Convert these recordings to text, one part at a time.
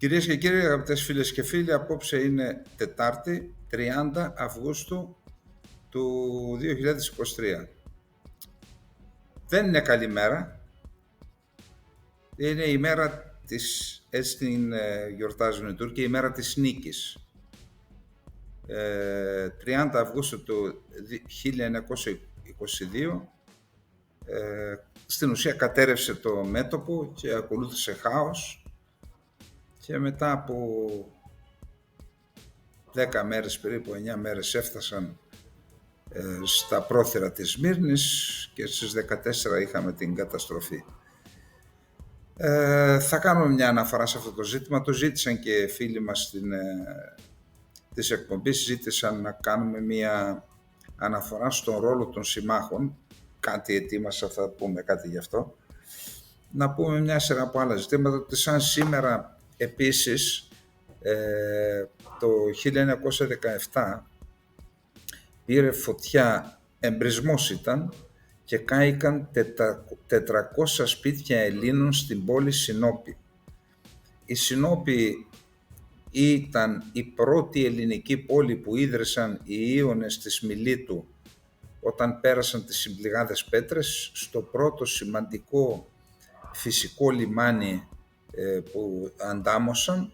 Κυρίες και κύριοι, αγαπητές φίλες και φίλοι, απόψε είναι Τετάρτη, 30 Αυγούστου του 2023. Δεν είναι καλή μέρα. Είναι η μέρα της, έτσι την γιορτάζουν οι Τούρκοι, η μέρα της νίκης. 30 Αυγούστου του 1922, στην ουσία κατέρευσε το μέτωπο και ακολούθησε χάος. Και μετά από 10 μέρες, περίπου 9 μέρες, έφτασαν στα πρόθυρα της Σμύρνης και στις 14 είχαμε την καταστροφή. Θα κάνουμε μια αναφορά σε αυτό το ζήτημα. Το ζήτησαν και φίλοι μας της εκπομπής, ζήτησαν να κάνουμε μια αναφορά στον ρόλο των συμμάχων. Κάτι ετοίμασα, θα πούμε κάτι γι' αυτό. Να πούμε μια σειρά από άλλα ζητήματα, ότι σαν σήμερα επίσης το 1917 πήρε φωτιά, εμπρισμός ήταν, και κάηκαν 400 σπίτια Ελλήνων στην πόλη Σινόπη. Η Σινόπη ήταν η πρώτη ελληνική πόλη που ίδρυσαν οι Ήωνες της Μιλήτου όταν πέρασαν τις συμπληγάδες πέτρες, στο πρώτο σημαντικό φυσικό λιμάνι που αντάμωσαν,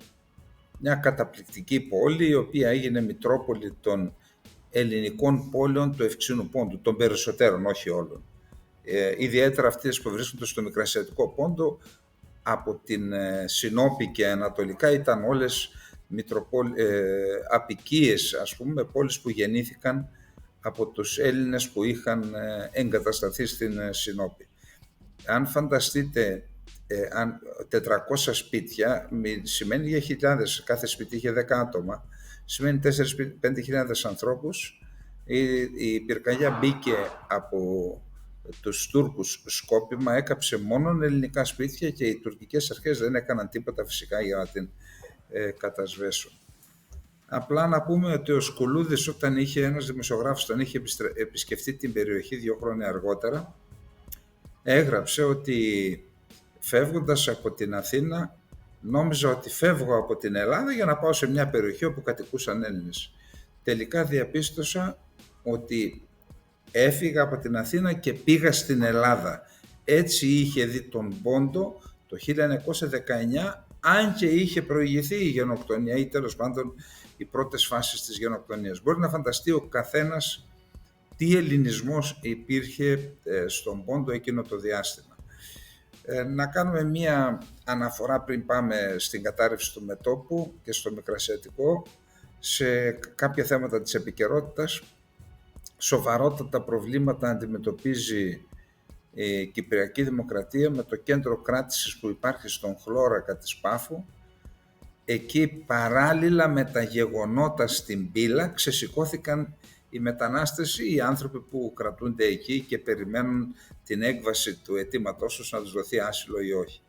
μια καταπληκτική πόλη η οποία έγινε μητρόπολη των ελληνικών πόλεων του Ευξήνου Πόντου, των περισσότερων, όχι όλων. Ιδιαίτερα αυτές που βρίσκονται στο Μικρασιατικό Πόντο, από την Σινόπη και ανατολικά, ήταν όλες απικίες, ας πούμε, πόλεις που γεννήθηκαν από τους Έλληνες που είχαν εγκατασταθεί στην Σινόπη. Αν φανταστείτε 400 σπίτια, σημαίνει για χιλιάδες, κάθε σπίτι είχε 10 άτομα, σημαίνει 4-5 ανθρώπους. Η πυρκαγιά μπήκε από τους Τούρκους σκόπιμα, έκαψε μόνο ελληνικά σπίτια και οι τουρκικές αρχές δεν έκαναν τίποτα φυσικά για να την κατασβέσουν. Απλά να πούμε ότι ο Σκουλούδης, ένας δημοσιογράφος, όταν είχε επισκεφτεί την περιοχή 2 χρόνια αργότερα, έγραψε ότι φεύγοντας από την Αθήνα νόμιζα ότι φεύγω από την Ελλάδα για να πάω σε μια περιοχή όπου κατοικούσαν Έλληνες. Τελικά διαπίστωσα ότι έφυγα από την Αθήνα και πήγα στην Ελλάδα. Έτσι είχε δει τον Πόντο το 1919, αν και είχε προηγηθεί η γενοκτονία ή τέλος πάντων οι πρώτες φάσεις της γενοκτονίας. Μπορεί να φανταστεί ο καθένας τι ελληνισμός υπήρχε στον Πόντο εκείνο το διάστημα. Να κάνουμε μία αναφορά πριν πάμε στην κατάρρευση του μετώπου και στο Μικρασιατικό σε κάποια θέματα της επικαιρότητας. Σοβαρότατα προβλήματα αντιμετωπίζει η Κυπριακή Δημοκρατία με το κέντρο κράτησης που υπάρχει στον Χλώρακα της Πάφου. Εκεί παράλληλα με τα γεγονότα στην Πύλα ξεσηκώθηκαν οι μετανάστες, οι άνθρωποι που κρατούνται εκεί και περιμένουν την έκβαση του αιτήματός τους να τους δοθεί άσυλο ή όχι.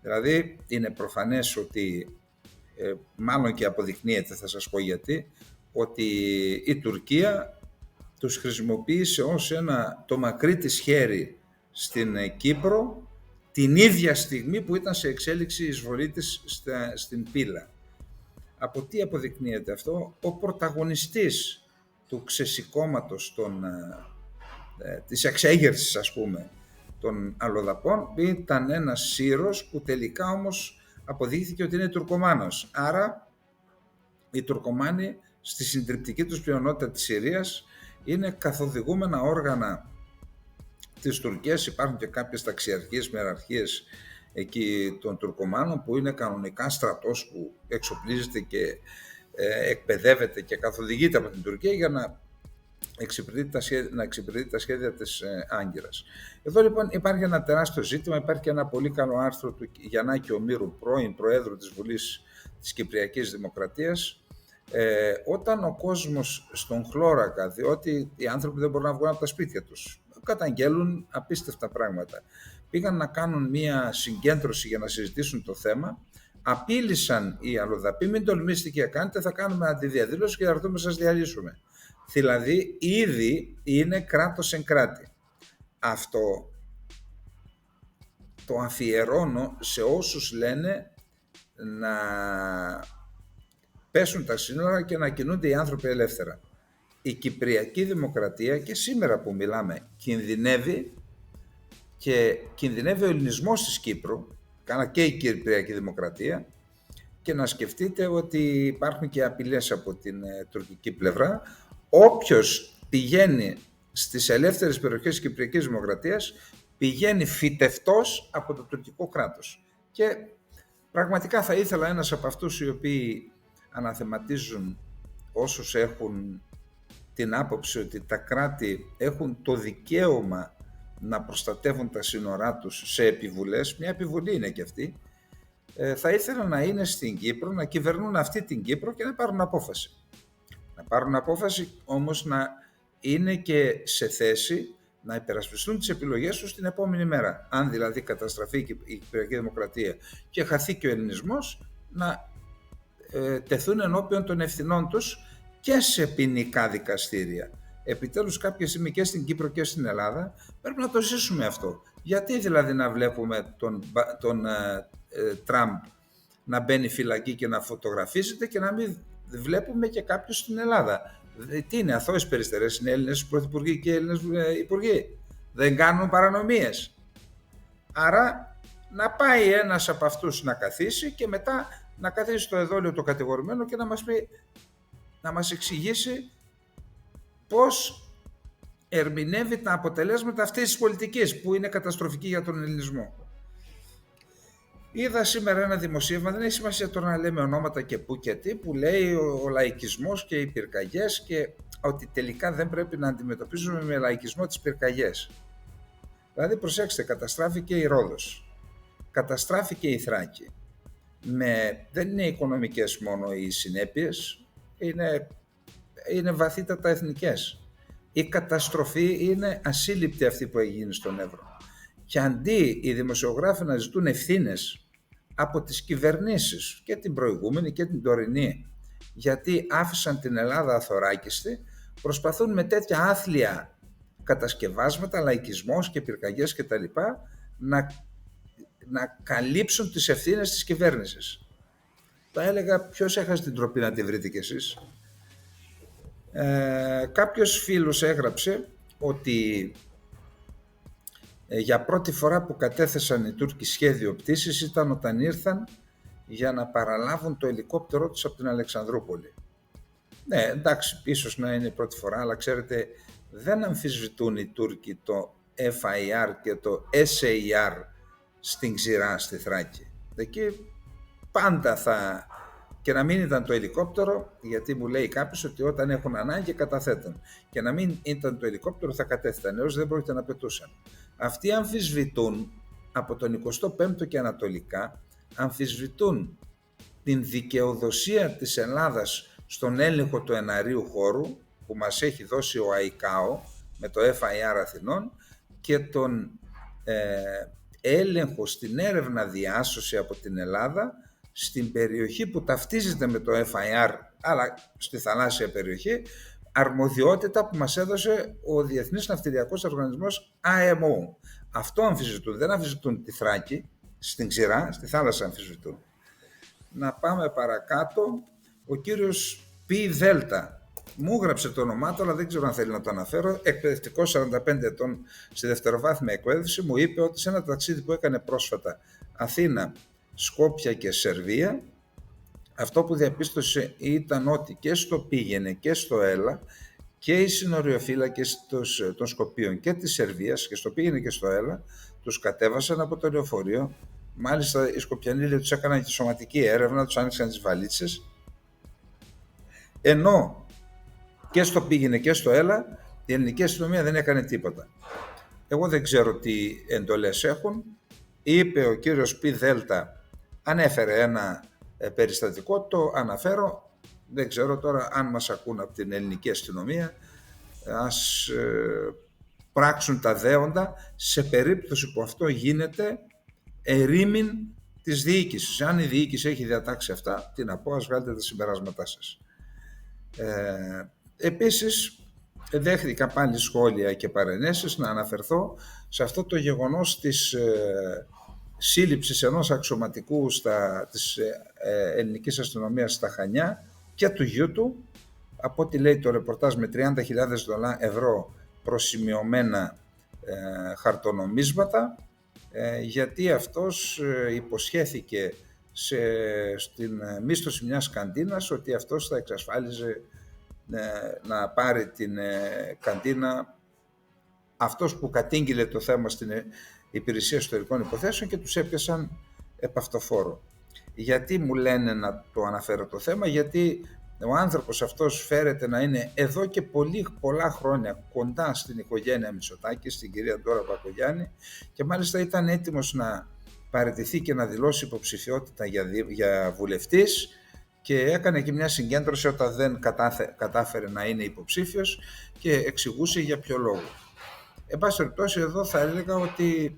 Δηλαδή είναι προφανές ότι, μάλλον και αποδεικνύεται, θα σας πω γιατί, ότι η Τουρκία τους χρησιμοποίησε ως το μακρύ της χέρι στην Κύπρο την ίδια στιγμή που ήταν σε εξέλιξη η εισβολή της στην Πύλα. Από τι αποδεικνύεται αυτό? Ο πρωταγωνιστής του ξεσηκώματος της εξέγερσης, ας πούμε, των αλλοδαπών ήταν ένας Σύρος που τελικά όμως αποδείχθηκε ότι είναι Τουρκομάνος. Άρα οι Τουρκομάνοι στη συντριπτική τους πλειονότητα της Συρίας είναι καθοδηγούμενα όργανα της Τουρκίας. Υπάρχουν και κάποιες ταξιαρχίες, μεραρχίες εκεί των Τουρκομάνων που είναι κανονικά στρατός που εξοπλίζεται και εκπαιδεύεται και καθοδηγείται από την Τουρκία για να εξυπηρετεί τα σχέδια της Άγκυρας. Εδώ λοιπόν υπάρχει ένα τεράστιο ζήτημα. Υπάρχει και ένα πολύ καλό άρθρο του Γιαννάκη Ομήρου, πρώην Προέδρου της Βουλής της Κυπριακής Δημοκρατίας, όταν ο κόσμος στον Χλώρακα, διότι οι άνθρωποι δεν μπορούν να βγουν από τα σπίτια τους, καταγγέλουν απίστευτα πράγματα, πήγαν να κάνουν μια συγκέντρωση για να συζητήσουν το θέμα, απείλησαν οι αλλοδαποί, μην τολμήσετε και κάνετε, θα κάνουμε αντιδιαδήλωση και θα έρθουμε να σας διαλύσουμε. Δηλαδή ήδη είναι κράτος εν κράτη. Αυτό το αφιερώνω σε όσους λένε να πέσουν τα σύνορα και να κινούνται οι άνθρωποι ελεύθερα. Η Κυπριακή Δημοκρατία και σήμερα που μιλάμε κινδυνεύει, και κινδυνεύει ο ελληνισμός της Κύπρου, κάνα και η Κυπριακή Δημοκρατία, και να σκεφτείτε ότι υπάρχουν και απειλές από την τουρκική πλευρά. Όποιος πηγαίνει στις ελεύθερες περιοχές της Κυπριακής Δημοκρατίας πηγαίνει φυτευτός από το τουρκικό κράτος. Και πραγματικά θα ήθελα ένας από αυτούς οι οποίοι αναθεματίζουν όσους έχουν την άποψη ότι τα κράτη έχουν το δικαίωμα να προστατεύουν τα σύνορά τους σε επιβουλές, μια επιβουλή είναι και αυτή, θα ήθελα να είναι στην Κύπρο, να κυβερνούν αυτή την Κύπρο και να πάρουν απόφαση. Να πάρουν απόφαση όμως να είναι και σε θέση να υπερασπιστούν τις επιλογές τους την επόμενη μέρα. Αν δηλαδή καταστραφεί η Κυπριακή Δημοκρατία και χαθεί και ο ελληνισμός, να τεθούν ενώπιον των ευθυνών τους και σε ποινικά δικαστήρια. Επιτέλους κάποια στιγμή και στην Κύπρο και στην Ελλάδα πρέπει να το ζήσουμε αυτό. Γιατί δηλαδή να βλέπουμε τον Τραμπ να μπαίνει φυλακή και να φωτογραφίζεται και να μην βλέπουμε και κάποιους στην Ελλάδα? Τι είναι, αθώες περιστερές είναι Έλληνες πρωθυπουργοί και Έλληνες υπουργοί? Δεν κάνουν παρανομίες? Άρα να πάει ένας από αυτούς να καθίσει και μετά να καθίσει στο εδόλιο το κατηγορημένο και να μας πει, να μας εξηγήσει πώς ερμηνεύει τα αποτελέσματα αυτής της πολιτικής που είναι καταστροφική για τον ελληνισμό. Είδα σήμερα ένα δημοσίευμα, δεν έχει σημασία τώρα να λέμε ονόματα και πού και τι, που λέει ο λαϊκισμός και οι πυρκαγιές και ότι τελικά δεν πρέπει να αντιμετωπίζουμε με λαϊκισμό τις πυρκαγιές. Δηλαδή προσέξτε, καταστράφηκε η Ρόδος, καταστράφηκε η Θράκη. Δεν είναι οικονομικές μόνο οι συνέπειες, είναι βαθύτατα εθνικές. Η καταστροφή είναι ασύλληπτη αυτή που έγινε στον Εύρο. Και αντί οι δημοσιογράφοι να ζητούν ευθύνες από τις κυβερνήσεις και την προηγούμενη και την τωρινή, γιατί άφησαν την Ελλάδα αθωράκιστη, προσπαθούν με τέτοια άθλια κατασκευάσματα, λαϊκισμός και πυρκαγιές κτλ. Να καλύψουν τις ευθύνες της κυβέρνησης. Θα έλεγα, ποιος έχασε την τροπή να τη βρείτε κι εσείς? Κάποιος φίλος έγραψε ότι για πρώτη φορά που κατέθεσαν οι Τούρκοι σχέδιο πτήσης ήταν όταν ήρθαν για να παραλάβουν το ελικόπτερό τους από την Αλεξανδρούπολη. Ναι, εντάξει, ίσως να είναι η πρώτη φορά, αλλά ξέρετε, δεν αμφισβητούν οι Τούρκοι το FIR και το SAR στην Ξηρά, στη Θράκη. Εκεί πάντα θα... Και να μην ήταν το ελικόπτερο, γιατί μου λέει κάποιος ότι όταν έχουν ανάγκη καταθέτουν. Και να μην ήταν το ελικόπτερο θα κατέθεταν, έως δεν πρόκειται να πετούσαν. Αυτοί αμφισβητούν από τον 25ο και ανατολικά, αμφισβητούν την δικαιοδοσία της Ελλάδας στον έλεγχο του εναερίου χώρου που μας έχει δώσει ο ΑΙΚΑΟ με το FIR Αθηνών και τον έλεγχο στην έρευνα διάσωση από την Ελλάδα στην περιοχή που ταυτίζεται με το FIR, αλλά στη θαλάσσια περιοχή, αρμοδιότητα που μας έδωσε ο Διεθνής Ναυτιλιακός Οργανισμός IMO. Αυτό αμφισβητούν, δεν αμφισβητούν τη Θράκη, στην Ξηρά, στη θάλασσα αμφισβητούν. Να πάμε παρακάτω. Ο κύριος Πι Δέλτα μου έγραψε το όνομά του, αλλά δεν ξέρω αν θέλει να το αναφέρω. Εκπαιδευτικός 45 ετών στη δευτεροβάθμια εκπαίδευση, μου είπε ότι σε ένα ταξίδι που έκανε πρόσφατα Αθήνα, Σκόπια και Σερβία, αυτό που διαπίστωσε ήταν ότι και στο πήγαινε και στο έλα και οι συνοριοφύλακες των Σκοπίων και της Σερβίας, και στο πήγαινε και στο έλα, τους κατέβασαν από το λεωφορείο. Μάλιστα οι Σκοπιανοί τους έκαναν και σωματική έρευνα, τους άνοιξαν τις βαλίτσες, ενώ και στο πήγαινε και στο έλα η ελληνική αστυνομία δεν έκανε τίποτα. Εγώ δεν ξέρω τι εντολές έχουν. Είπε ο κύριος Πι Δέλτα, ανέφερε ένα περιστατικό, το αναφέρω, δεν ξέρω τώρα αν μας ακούν από την ελληνική αστυνομία, ας πράξουν τα δέοντα σε περίπτωση που αυτό γίνεται ερήμην της διοίκησης. Αν η διοίκηση έχει διατάξει αυτά, τι να πω, ας βγάλετε τα συμπεράσματά σας. Επίσης, δέχτηκα πάλι σχόλια και παρενέσεις να αναφερθώ σε αυτό το γεγονός της σύλληψης ενός αξιωματικού της ελληνικής αστυνομίας στα Χανιά και του γιού του, από ό,τι λέει το ρεπορτάζ, με 30.000 ευρώ προσημειωμένα χαρτονομίσματα, γιατί αυτός υποσχέθηκε στην μίσθωση μιας καντίνας ότι αυτός θα εξασφάλιζε να πάρει την καντίνα, αυτός που κατήγγειλε το θέμα στην Υπηρεσία Εσωτερικών Υποθέσεων, και τους έπιασαν επαυτοφόρο. Γιατί μου λένε να το αναφέρω το θέμα? Γιατί ο άνθρωπος αυτός φέρεται να είναι εδώ και πολλά χρόνια κοντά στην οικογένεια Μητσοτάκη, στην κυρία Ντόρα Μπακογιάννη, και μάλιστα ήταν έτοιμος να παραιτηθεί και να δηλώσει υποψηφιότητα για βουλευτής, και έκανε και μια συγκέντρωση όταν δεν κατάφερε να είναι υποψήφιος και εξηγούσε για ποιο λόγο. Εν πάση περιπτώσει, εδώ θα έλεγα ότι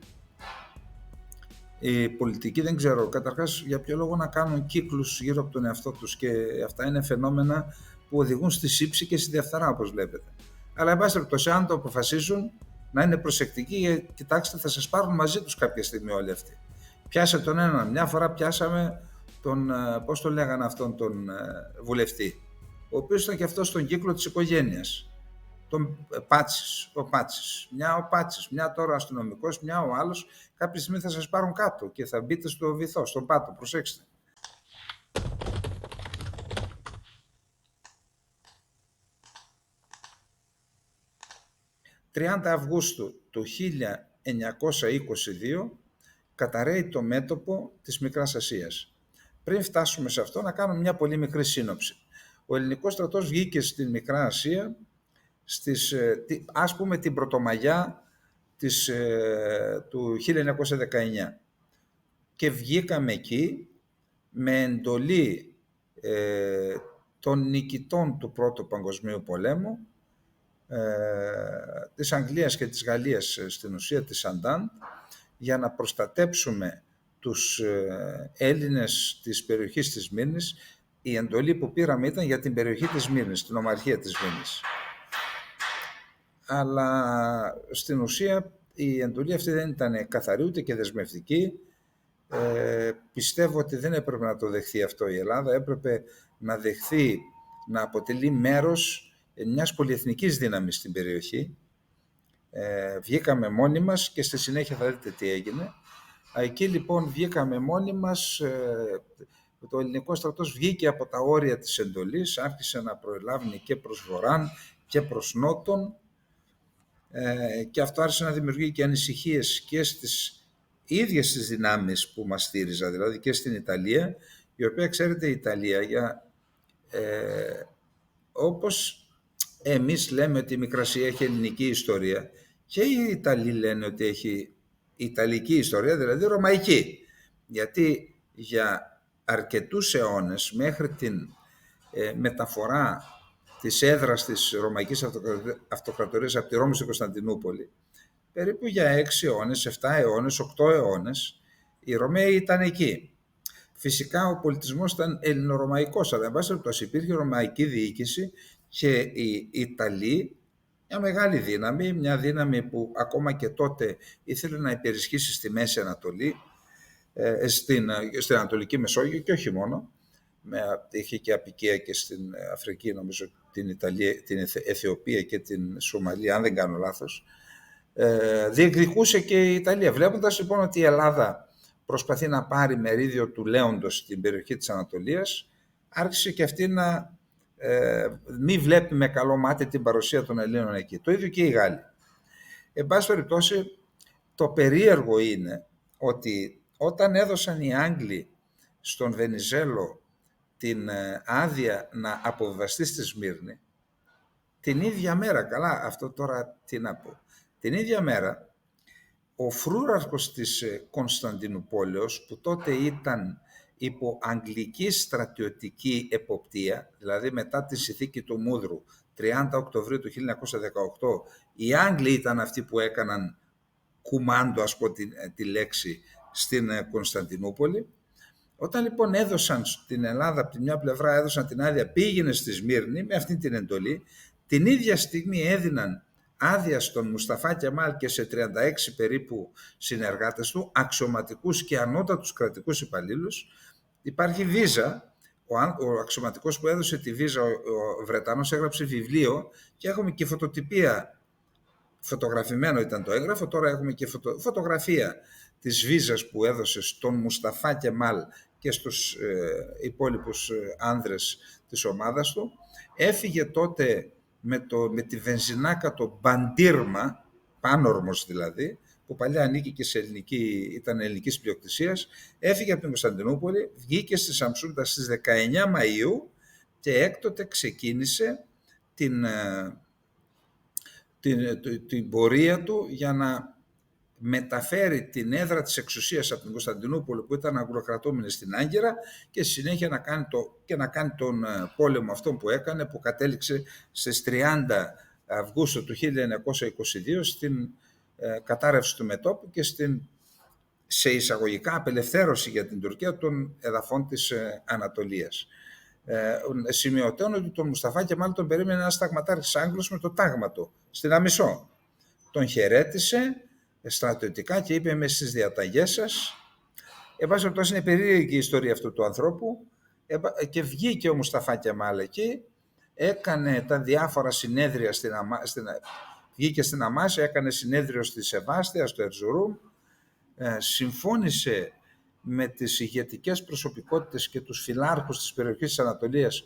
οι πολιτικοί, δεν ξέρω καταρχάς για ποιο λόγο να κάνουν κύκλους γύρω από τον εαυτό τους, και αυτά είναι φαινόμενα που οδηγούν στη σύψη και στη διαφθαρά, όπως βλέπετε. Αλλά εν πάση περιπτώσει, αν το αποφασίσουν, να είναι προσεκτικοί, κοιτάξτε, θα σας πάρουν μαζί τους κάποια στιγμή όλοι αυτοί. Πιάσε τον έναν. Μια φορά πιάσαμε τον, πώς το λέγανε αυτόν τον βουλευτή, ο οποίος ήταν και αυτός στον κύκλο της οικογένειας. Ο Πάτσης, μια τώρα αστυνομικός, μια ο άλλος. Κάποια στιγμή θα σας πάρουν κάτω και θα μπείτε στο βυθό, στον πάτο. Προσέξτε. «30 Αυγούστου του 1922 καταρρέει το μέτωπο της Μικράς Ασίας». Πριν φτάσουμε σε αυτό, να κάνουμε μια πολύ μικρή σύνοψη. Ο ελληνικός στρατός βγήκε στην Μικρά Ασία ας πούμε την Πρωτομαγιά του 1919, και βγήκαμε εκεί με εντολή των νικητών του Πρώτου Παγκοσμίου Πολέμου, της Αγγλίας και της Γαλλίας, στην ουσία της Αντάν, για να προστατέψουμε τους Έλληνες της περιοχής της Μύρνης. Η εντολή που πήραμε ήταν για την περιοχή της Μύρνης, την ομαρχία της Μύρνης. Αλλά στην ουσία η εντολή αυτή δεν ήταν καθαρή ούτε και δεσμευτική. Πιστεύω ότι δεν έπρεπε να το δεχθεί αυτό η Ελλάδα. Έπρεπε να δεχθεί να αποτελεί μέρος μιας πολυεθνικής δύναμης στην περιοχή. Βγήκαμε μόνοι μας και στη συνέχεια θα δείτε τι έγινε. Εκεί λοιπόν βγήκαμε μόνοι μας. Το ελληνικό στρατός βγήκε από τα όρια της εντολής, άρχισε να προελάβει και προς βορράν και προς νότον, και αυτό άρχισε να δημιουργεί και ανησυχίες και στις ίδιες τις δυνάμεις που μας στήριζαν, δηλαδή και στην Ιταλία, η οποία, ξέρετε, η Ιταλία, όπως εμείς λέμε ότι η Μικρασία έχει ελληνική ιστορία, και οι Ιταλοί λένε ότι έχει ιταλική ιστορία, δηλαδή ρωμαϊκή, γιατί για αρκετούς αιώνες, μέχρι την μεταφορά της έδρας της Ρωμαϊκής Αυτοκρατορίας από τη Ρώμη στην Κωνσταντινούπολη, περίπου για 6 αιώνες, 7 αιώνες, 8 αιώνες, οι Ρωμαίοι ήταν εκεί. Φυσικά ο πολιτισμός ήταν ελληνορωμαϊκός, αλλά εν πάση περιπτώσει υπήρχε ρωμαϊκή διοίκηση, και οι Ιταλοί, μια μεγάλη δύναμη, μια δύναμη που ακόμα και τότε ήθελε να υπερισχύσει στη Μέση Ανατολή, στην Ανατολική Μεσόγειο, και όχι μόνο, είχε και αποικία και στην Αφρική, νομίζω, την Ιταλία, την Αιθιοπία και την Σομαλία, αν δεν κάνω λάθος. Διεκδικούσε και η Ιταλία. Βλέποντας λοιπόν ότι η Ελλάδα προσπαθεί να πάρει μερίδιο του λέοντος στην περιοχή της Ανατολίας, άρχισε και αυτή να μη βλέπει με καλό μάτι την παρουσία των Ελλήνων εκεί. Το ίδιο και οι Γάλλοι. Εν πάση περιπτώσει, το περίεργο είναι ότι όταν έδωσαν οι Άγγλοι στον Βενιζέλο την άδεια να αποβιβαστεί στη Σμύρνη, την ίδια μέρα, καλά, αυτό τώρα τι να πω, την ίδια μέρα ο φρούραρχος της Κωνσταντινουπόλεως, που τότε ήταν υπό αγγλική στρατιωτική εποπτεία, δηλαδή μετά τη συνθήκη του Μούδρου, 30 Οκτωβρίου του 1918, οι Άγγλοι ήταν αυτοί που έκαναν κουμάντο, ας πω τη λέξη, στην Κωνσταντινούπολη. Όταν λοιπόν έδωσαν στην Ελλάδα, από τη μια πλευρά έδωσαν την άδεια, πήγαινε στη Σμύρνη με αυτή την εντολή, την ίδια στιγμή έδιναν άδεια στον Μουσταφά Κεμάλ και σε 36 περίπου συνεργάτες του, αξιωματικούς και ανώτατους κρατικούς υπαλλήλους. Υπάρχει βίζα. Ο αξιωματικός που έδωσε τη βίζα, ο Βρετανός, έγραψε βιβλίο και έχουμε και φωτοτυπία. Φωτογραφημένο ήταν το έγγραφο, τώρα έχουμε και φωτογραφία της βίζας που έδωσε στον Μουσταφά Κεμάλ και στους υπόλοιπους άνδρες της ομάδας του. Έφυγε τότε με τη βενζινάκα το Μπαντήρμα, πάνορμος δηλαδή, που παλιά ανήκει και ήταν ελληνικής πλειοκτησίας, έφυγε από την Κωνσταντινούπολη, βγήκε στη Σαμσούντα στις 19 Μαΐου και έκτοτε ξεκίνησε την πορεία του για να μεταφέρει την έδρα της εξουσίας από την Κωνσταντινούπολη, που ήταν αγγλοκρατούμενη, στην Άγκυρα, και συνέχεια να κάνει τον πόλεμο αυτόν που έκανε, που κατέληξε στις 30 Αυγούστου του 1922 στην κατάρρευση του μετώπου και σε εισαγωγικά απελευθέρωση για την Τουρκία των εδαφών της Ανατολίας. Σημειωτέων ότι τον Μουσταφά Κεμάλ τον περίμενε ένας ταγματάρχης Άγγλος με το τάγμα του στην Αμισό. Τον χαιρέτησε στρατιωτικά και είπε: «Είμαι στις διαταγές σας». Εν πάση περιπτώσει, είναι περίεργη η ιστορία αυτού του ανθρώπου, και βγήκε ο Μουσταφά Κεμάλ εκεί, έκανε τα διάφορα συνέδρια βγήκε στην Αμάσια, έκανε συνέδριο στη Σεβάστια, στο Ερζουρούμ, συμφώνησε με τις ηγετικές προσωπικότητες και τους φιλάρχους της περιοχής της Ανατολίας,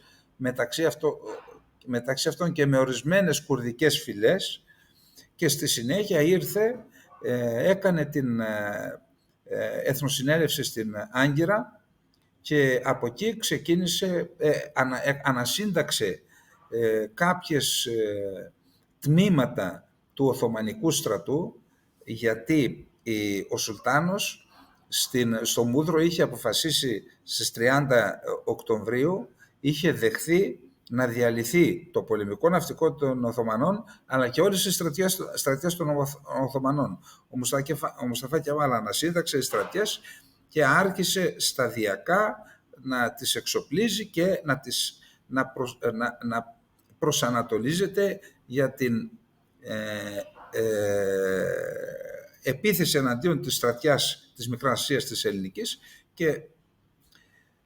μεταξύ αυτών και με ορισμένες κουρδικές φυλές, και στη συνέχεια ήρθε, έκανε την εθνοσυνέλευση στην Άγκυρα και από εκεί ξεκίνησε, ανασύνταξε κάποιες τμήματα του Οθωμανικού στρατού, γιατί ο Σουλτάνος στο Μούδρο είχε αποφασίσει στις 30 Οκτωβρίου, είχε δεχθεί να διαλυθεί το πολεμικό ναυτικό των Οθωμανών, αλλά και όλες οι στρατιές των Οθωμανών. Ο Μουσταφά Κεμάλ ανασύνταξε τις στρατιές και άρχισε σταδιακά να τις εξοπλίζει και να προσανατολίζεται για την επίθεση εναντίον της στρατιάς της Μικράς Ασίας της ελληνικής. Και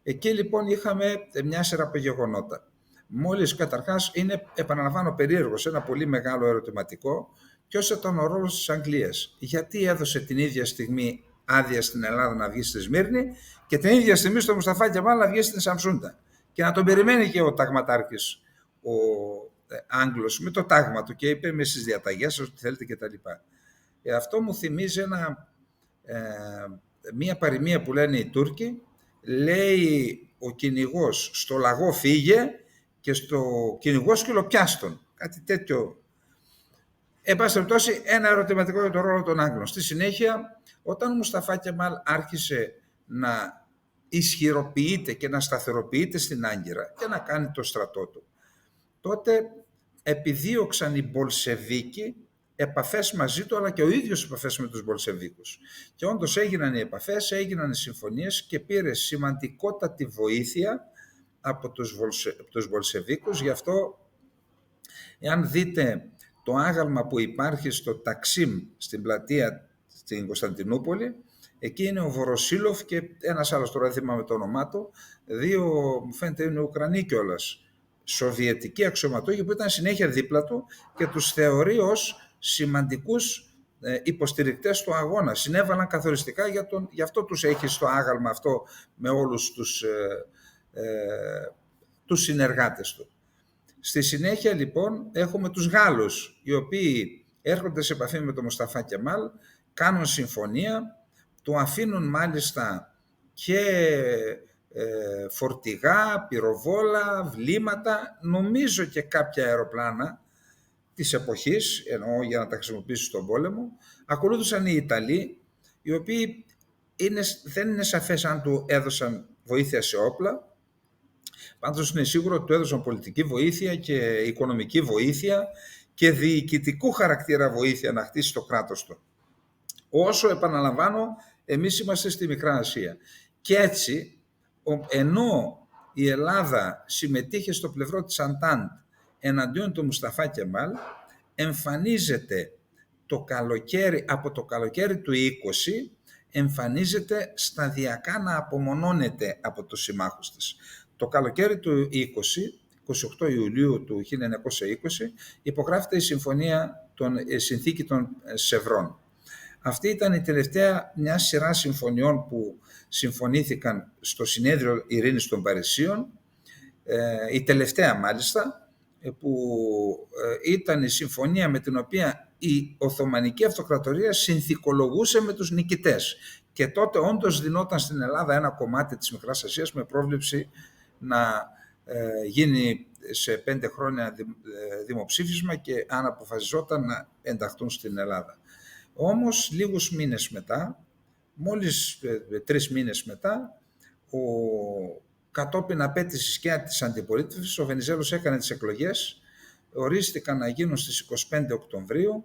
εκεί λοιπόν είχαμε μια σειρά από γεγονότα. Μόλις, καταρχάς, είναι, επαναλαμβάνω, περίεργος, ένα πολύ μεγάλο ερωτηματικό, ποιος ήταν ο ρόλος της Αγγλίας. Γιατί έδωσε την ίδια στιγμή άδεια στην Ελλάδα να βγει στη Σμύρνη και την ίδια στιγμή στο Μουσταφά Κεμάλ να βγει στην Σαμσούντα, και να τον περιμένει και ο ταγματάρχης ο Άγγλος με το τάγμα του και είπε: «Με στις διαταγές σας, ό,τι θέλετε» κτλ. Αυτό μου θυμίζει μία παροιμία που λένε οι Τούρκοι. Λέει ο κυνηγός στο λαγό «φύγε» και στο κυνηγόσκυλο «πιάστον». Κάτι τέτοιο. Εν πάση περιπτώσει, ένα ερωτηματικό για τον ρόλο των Άγγλων. Στη συνέχεια, όταν ο Μουσταφά Κεμάλ άρχισε να ισχυροποιείται και να σταθεροποιείται στην Άγκυρα και να κάνει το στρατό του, τότε επιδίωξαν οι Μπολσεβίκοι επαφές μαζί του, αλλά και ο ίδιος επαφές με τους Μπολσεβίκους. Και όντως έγιναν οι επαφές, έγιναν οι συμφωνίες και πήρε σημαντικότατη βοήθεια από τους Μπολσεβίκους. Γι' αυτό, εάν δείτε το άγαλμα που υπάρχει στο Ταξίμ, στην πλατεία στην Κωνσταντινούπολη, εκεί είναι ο Βοροσίλοφ και ένας άλλος, τώρα δεν θυμάμαι το όνομά του, δύο, μου φαίνεται είναι Ουκρανοί κιόλας, σοβιετικοί αξιωματούχοι που ήταν συνέχεια δίπλα του και τους θεωρεί ως σημαντικούς υποστηρικτές του αγώνα. Συνέβαλαν καθοριστικά, γι' αυτό τους έχει στο άγαλμα αυτό με όλους τους συνεργάτες του. Στη συνέχεια λοιπόν έχουμε τους Γάλλους, οι οποίοι έρχονται σε επαφή με τον Μουσταφά Κεμάλ, κάνουν συμφωνία, του αφήνουν μάλιστα και φορτηγά, πυροβόλα, βλήματα, νομίζω και κάποια αεροπλάνα της εποχής, εννοώ για να τα χρησιμοποιήσει στον πόλεμο. Ακολούθησαν οι Ιταλοί, οι οποίοι δεν είναι σαφές αν του έδωσαν βοήθεια σε όπλα. Πάντως είναι σίγουρο ότι του έδωσαν πολιτική βοήθεια και οικονομική βοήθεια και διοικητικού χαρακτήρα βοήθεια να χτίσει το κράτος του. Όσο, επαναλαμβάνω, εμείς είμαστε στη Μικρά Ασία. Και έτσι, ενώ η Ελλάδα συμμετείχε στο πλευρό της Αντάντ εναντίον του Μουσταφά Κεμάλ, εμφανίζεται από το καλοκαίρι του 20, εμφανίζεται σταδιακά να απομονώνεται από τους συμμάχους της. Το καλοκαίρι του 28 Ιουλίου του 1920, υπογράφεται η συνθήκη των Σευρών. Αυτή ήταν η τελευταία μια σειρά συμφωνιών που συμφωνήθηκαν στο Συνέδριο Ειρήνης των Παρισίων, η τελευταία μάλιστα, που ήταν η συμφωνία με την οποία η Οθωμανική Αυτοκρατορία συνθηκολογούσε με τους νικητές. Και τότε όντως δινόταν στην Ελλάδα ένα κομμάτι της Μικράς Ασίας με πρόβλεψη να γίνει σε 5 χρόνια δημοψήφισμα και αν αποφασιζόταν να ενταχθούν στην Ελλάδα. Όμως λίγους μήνες μετά, μόλις 3 μήνες μετά, κατόπιν απέτησης και της αντιπολίτευσης, ο Βενιζέλος έκανε τις εκλογές, ορίστηκαν να γίνουν στις 25 Οκτωβρίου,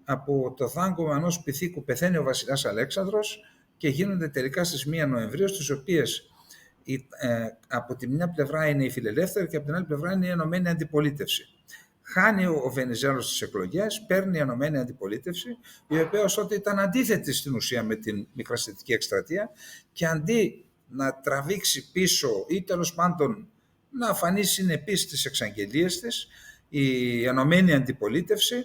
από το δάγκωμα ενός πυθίκου πεθαίνει ο βασιλιάς Αλέξανδρος και γίνονται τελικά στις 1 Νοεμβρίου, στις οποίες από τη μια πλευρά είναι η φιλελεύθερη και από την άλλη πλευρά είναι η ενωμένη αντιπολίτευση. Χάνει ο Βενιζέλος τις εκλογές, παίρνει η ενωμένη αντιπολίτευση, η οποία ως τότε ήταν αντίθετη στην ουσία με την μικρασιατική εκστρατεία και αντί να τραβήξει πίσω ή τέλος πάντων να φανεί συνεπής στις εξαγγελίες της, η ενωμένη αντιπολίτευση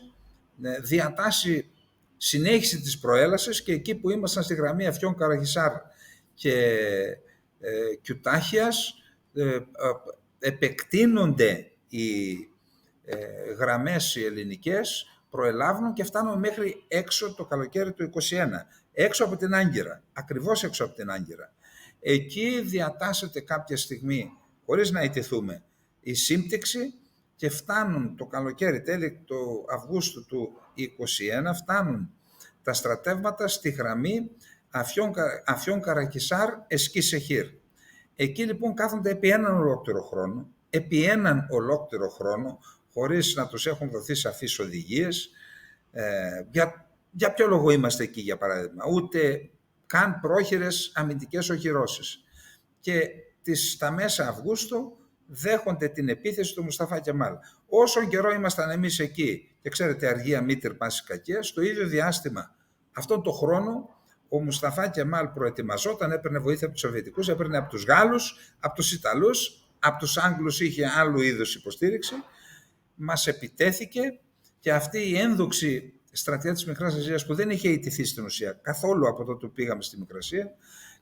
διατάσσει συνέχιση της προέλασης και εκεί που ήμασταν στη γραμμή Αφιών Καραχισάρ και Κιουτάχιας επεκτείνονται οι γραμμές οι ελληνικές, προελάβουν και φτάνουν μέχρι έξω το καλοκαίρι του 21, έξω από την Άγκυρα, ακριβώς έξω από την Άγκυρα. Εκεί διατάσσεται κάποια στιγμή, χωρίς να ιτηθούμε, η σύμπτυξη και φτάνουν το καλοκαίρι, τέλη του Αυγούστου του 21, φτάνουν τα στρατεύματα στη γραμμή Αφιών Καρακισάρ Εσκή Σεχήρ. Εκεί λοιπόν κάθονται επί έναν ολόκληρο χρόνο, χωρίς να τους έχουν δοθεί σαφείς οδηγίες. Για ποιο λόγο είμαστε εκεί, για παράδειγμα? Ούτε καν πρόχειρες αμυντικές οχυρώσεις. Και στα μέσα Αυγούστου δέχονται την επίθεση του Μουσταφά Κεμάλ. Όσο καιρό ήμασταν εμείς εκεί, και ξέρετε αργία μήτυρ πάση κακία, στο ίδιο διάστημα, αυτόν τον χρόνο, ο Μουσταφά Κεμάλ προετοιμαζόταν, έπαιρνε βοήθεια από τους Σοβιετικούς, έπαιρνε από τους Γάλλους, από τους Ιταλούς, από τους Άγγλους είχε άλλου είδους υποστήριξη, μας επιτέθηκε και αυτή η ένδοξη στρατιά της Μικράς Ασίας που δεν είχε ιτηθεί στην ουσία καθόλου από τότε που πήγαμε στη Μικρασία,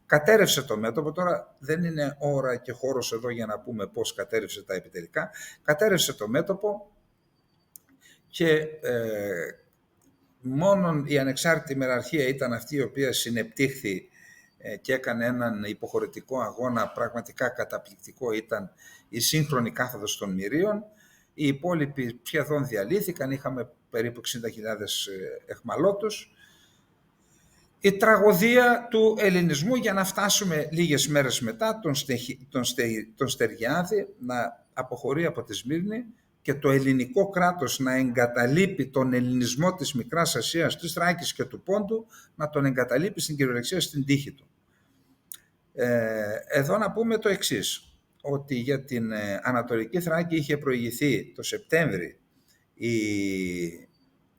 κατέρευσε το μέτωπο. Τώρα δεν είναι ώρα και χώρος εδώ για να πούμε πώς κατέρευσε τα επιτελικά. Κατέρευσε το μέτωπο και μόνον η ανεξάρτητη μεραρχία ήταν αυτή η οποία συνεπτύχθη και έκανε έναν υποχωρητικό αγώνα πραγματικά καταπληκτικό. Ήταν η σύγχρονη κάθοδος των Μυρίων. Οι υπόλοιποι σχεδόν διαλύθηκαν, είχαμε περίπου 60.000 εχμαλώτους. Η τραγωδία του ελληνισμού, για να φτάσουμε λίγες μέρες μετά τον Στεριάδη να αποχωρεί από τη Σμύρνη και το ελληνικό κράτος να εγκαταλείπει τον ελληνισμό της Μικράς Ασίας, της Θράκης και του Πόντου, να τον εγκαταλείπει στην κυριολεξία στην τύχη του. Εδώ να πούμε το εξής, ότι για την Ανατολική Θράκη είχε προηγηθεί το Σεπτέμβρη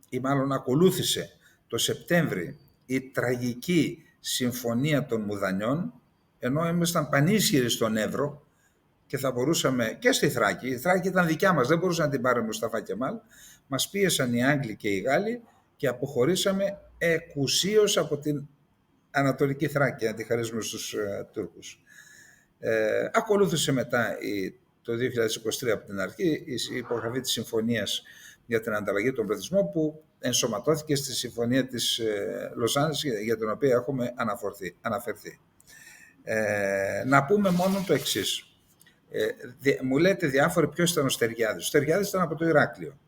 ή μάλλον ακολούθησε το Σεπτέμβρη η τραγική συμφωνία των Μουδανιών, ενώ ήμασταν πανίσχυροι στον Εύρο και θα μπορούσαμε και στη Θράκη, η Θράκη ήταν δικιά μας, δεν μπορούσαν να την πάρει ο Μουσταφά Κεμάλ, μας πίεσαν οι Άγγλοι και οι Γάλλοι και αποχωρήσαμε εκουσίως από την Ανατολική Θράκη, να τη χαρίσουμε στους Τούρκους. Ακολούθησε μετά το 2023 από την αρχή η υπογραφή της συμφωνίας για την ανταλλαγή των πληθυσμών που ενσωματώθηκε στη συμφωνία της Λοζάνης για την οποία έχουμε αναφερθεί. Να πούμε μόνο το εξής. Μου λέτε διάφοροι ποιος ήταν ο Στεριάδης. Ο Στεριάδης ήταν από το Ηράκλειο.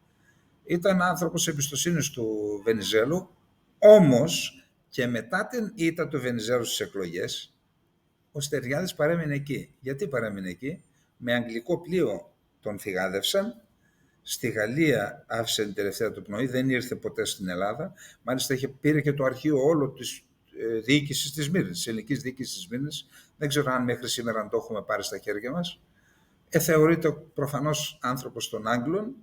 Ήταν άνθρωπος εμπιστοσύνης του Βενιζέλου, όμως και μετά την ήττα του Βενιζέλου στις εκλογές, ο Στεριάδης παρέμεινε εκεί. Γιατί παρέμεινε εκεί? Με αγγλικό πλοίο τον φυγάδευσαν. Στη Γαλλία άφησε την τελευταία του πνοή, δεν ήρθε ποτέ στην Ελλάδα. Μάλιστα πήρε και το αρχείο όλο της διοίκησης της Σμύρνης, της ελληνικής διοίκησης της Σμύρνης. Δεν ξέρω αν μέχρι σήμερα αν το έχουμε πάρει στα χέρια μας. Θεωρείται προφανώς άνθρωπος των Άγγλων.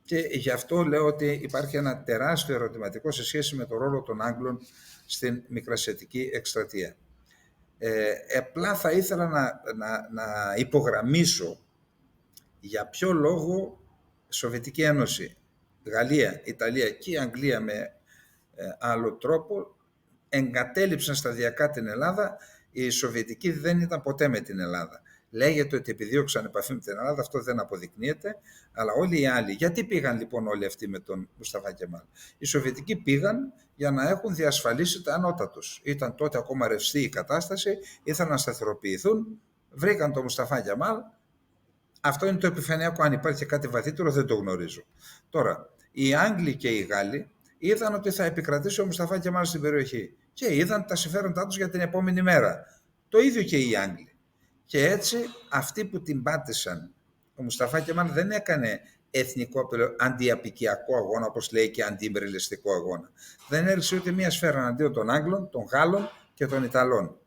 Και γι' αυτό λέω ότι υπάρχει ένα τεράστιο ερωτηματικό σε σχέση με το ρόλο των Άγγλων στην Μικρασιατική εκστρατεία. Απλά θα ήθελα να υπογραμμίσω για ποιο λόγο Σοβιετική Ένωση, Γαλλία, Ιταλία και η Αγγλία με άλλο τρόπο εγκατέλειψαν σταδιακά την Ελλάδα. Οι Σοβιετικοί δεν ήταν ποτέ με την Ελλάδα. Λέγεται ότι επιδίωξαν επαφή με την Ελλάδα, αυτό δεν αποδεικνύεται, αλλά όλοι οι άλλοι. Γιατί πήγαν λοιπόν όλοι αυτοί με τον Μουσταφά Κεμάλ? Οι Σοβιετικοί πήγαν για να έχουν διασφαλίσει τα ανώτατα τους. Ήταν τότε ακόμα ρευστή η κατάσταση, ήθελαν να σταθεροποιηθούν, βρήκαν τον Μουσταφά Κεμάλ. Αυτό είναι το επιφανειακό. Αν υπάρχει κάτι βαθύτερο δεν το γνωρίζω. Τώρα, οι Άγγλοι και οι Γάλλοι είδαν ότι θα επικρατήσει ο Μουσταφά Κεμάλ στην περιοχή και είδαν τα συμφέροντά τους για την επόμενη μέρα. Το ίδιο και οι Άγγλοι. Και έτσι αυτοί που την πάτησαν, ο Μουσταφά Κεμάλ δεν έκανε εθνικό αντιαπικιακό αγώνα, όπως λέει, και αντιυμπεριλιστικό αγώνα. Δεν έριξε ούτε μία σφαίρα εναντίον των Άγγλων, των Γάλλων και των Ιταλών.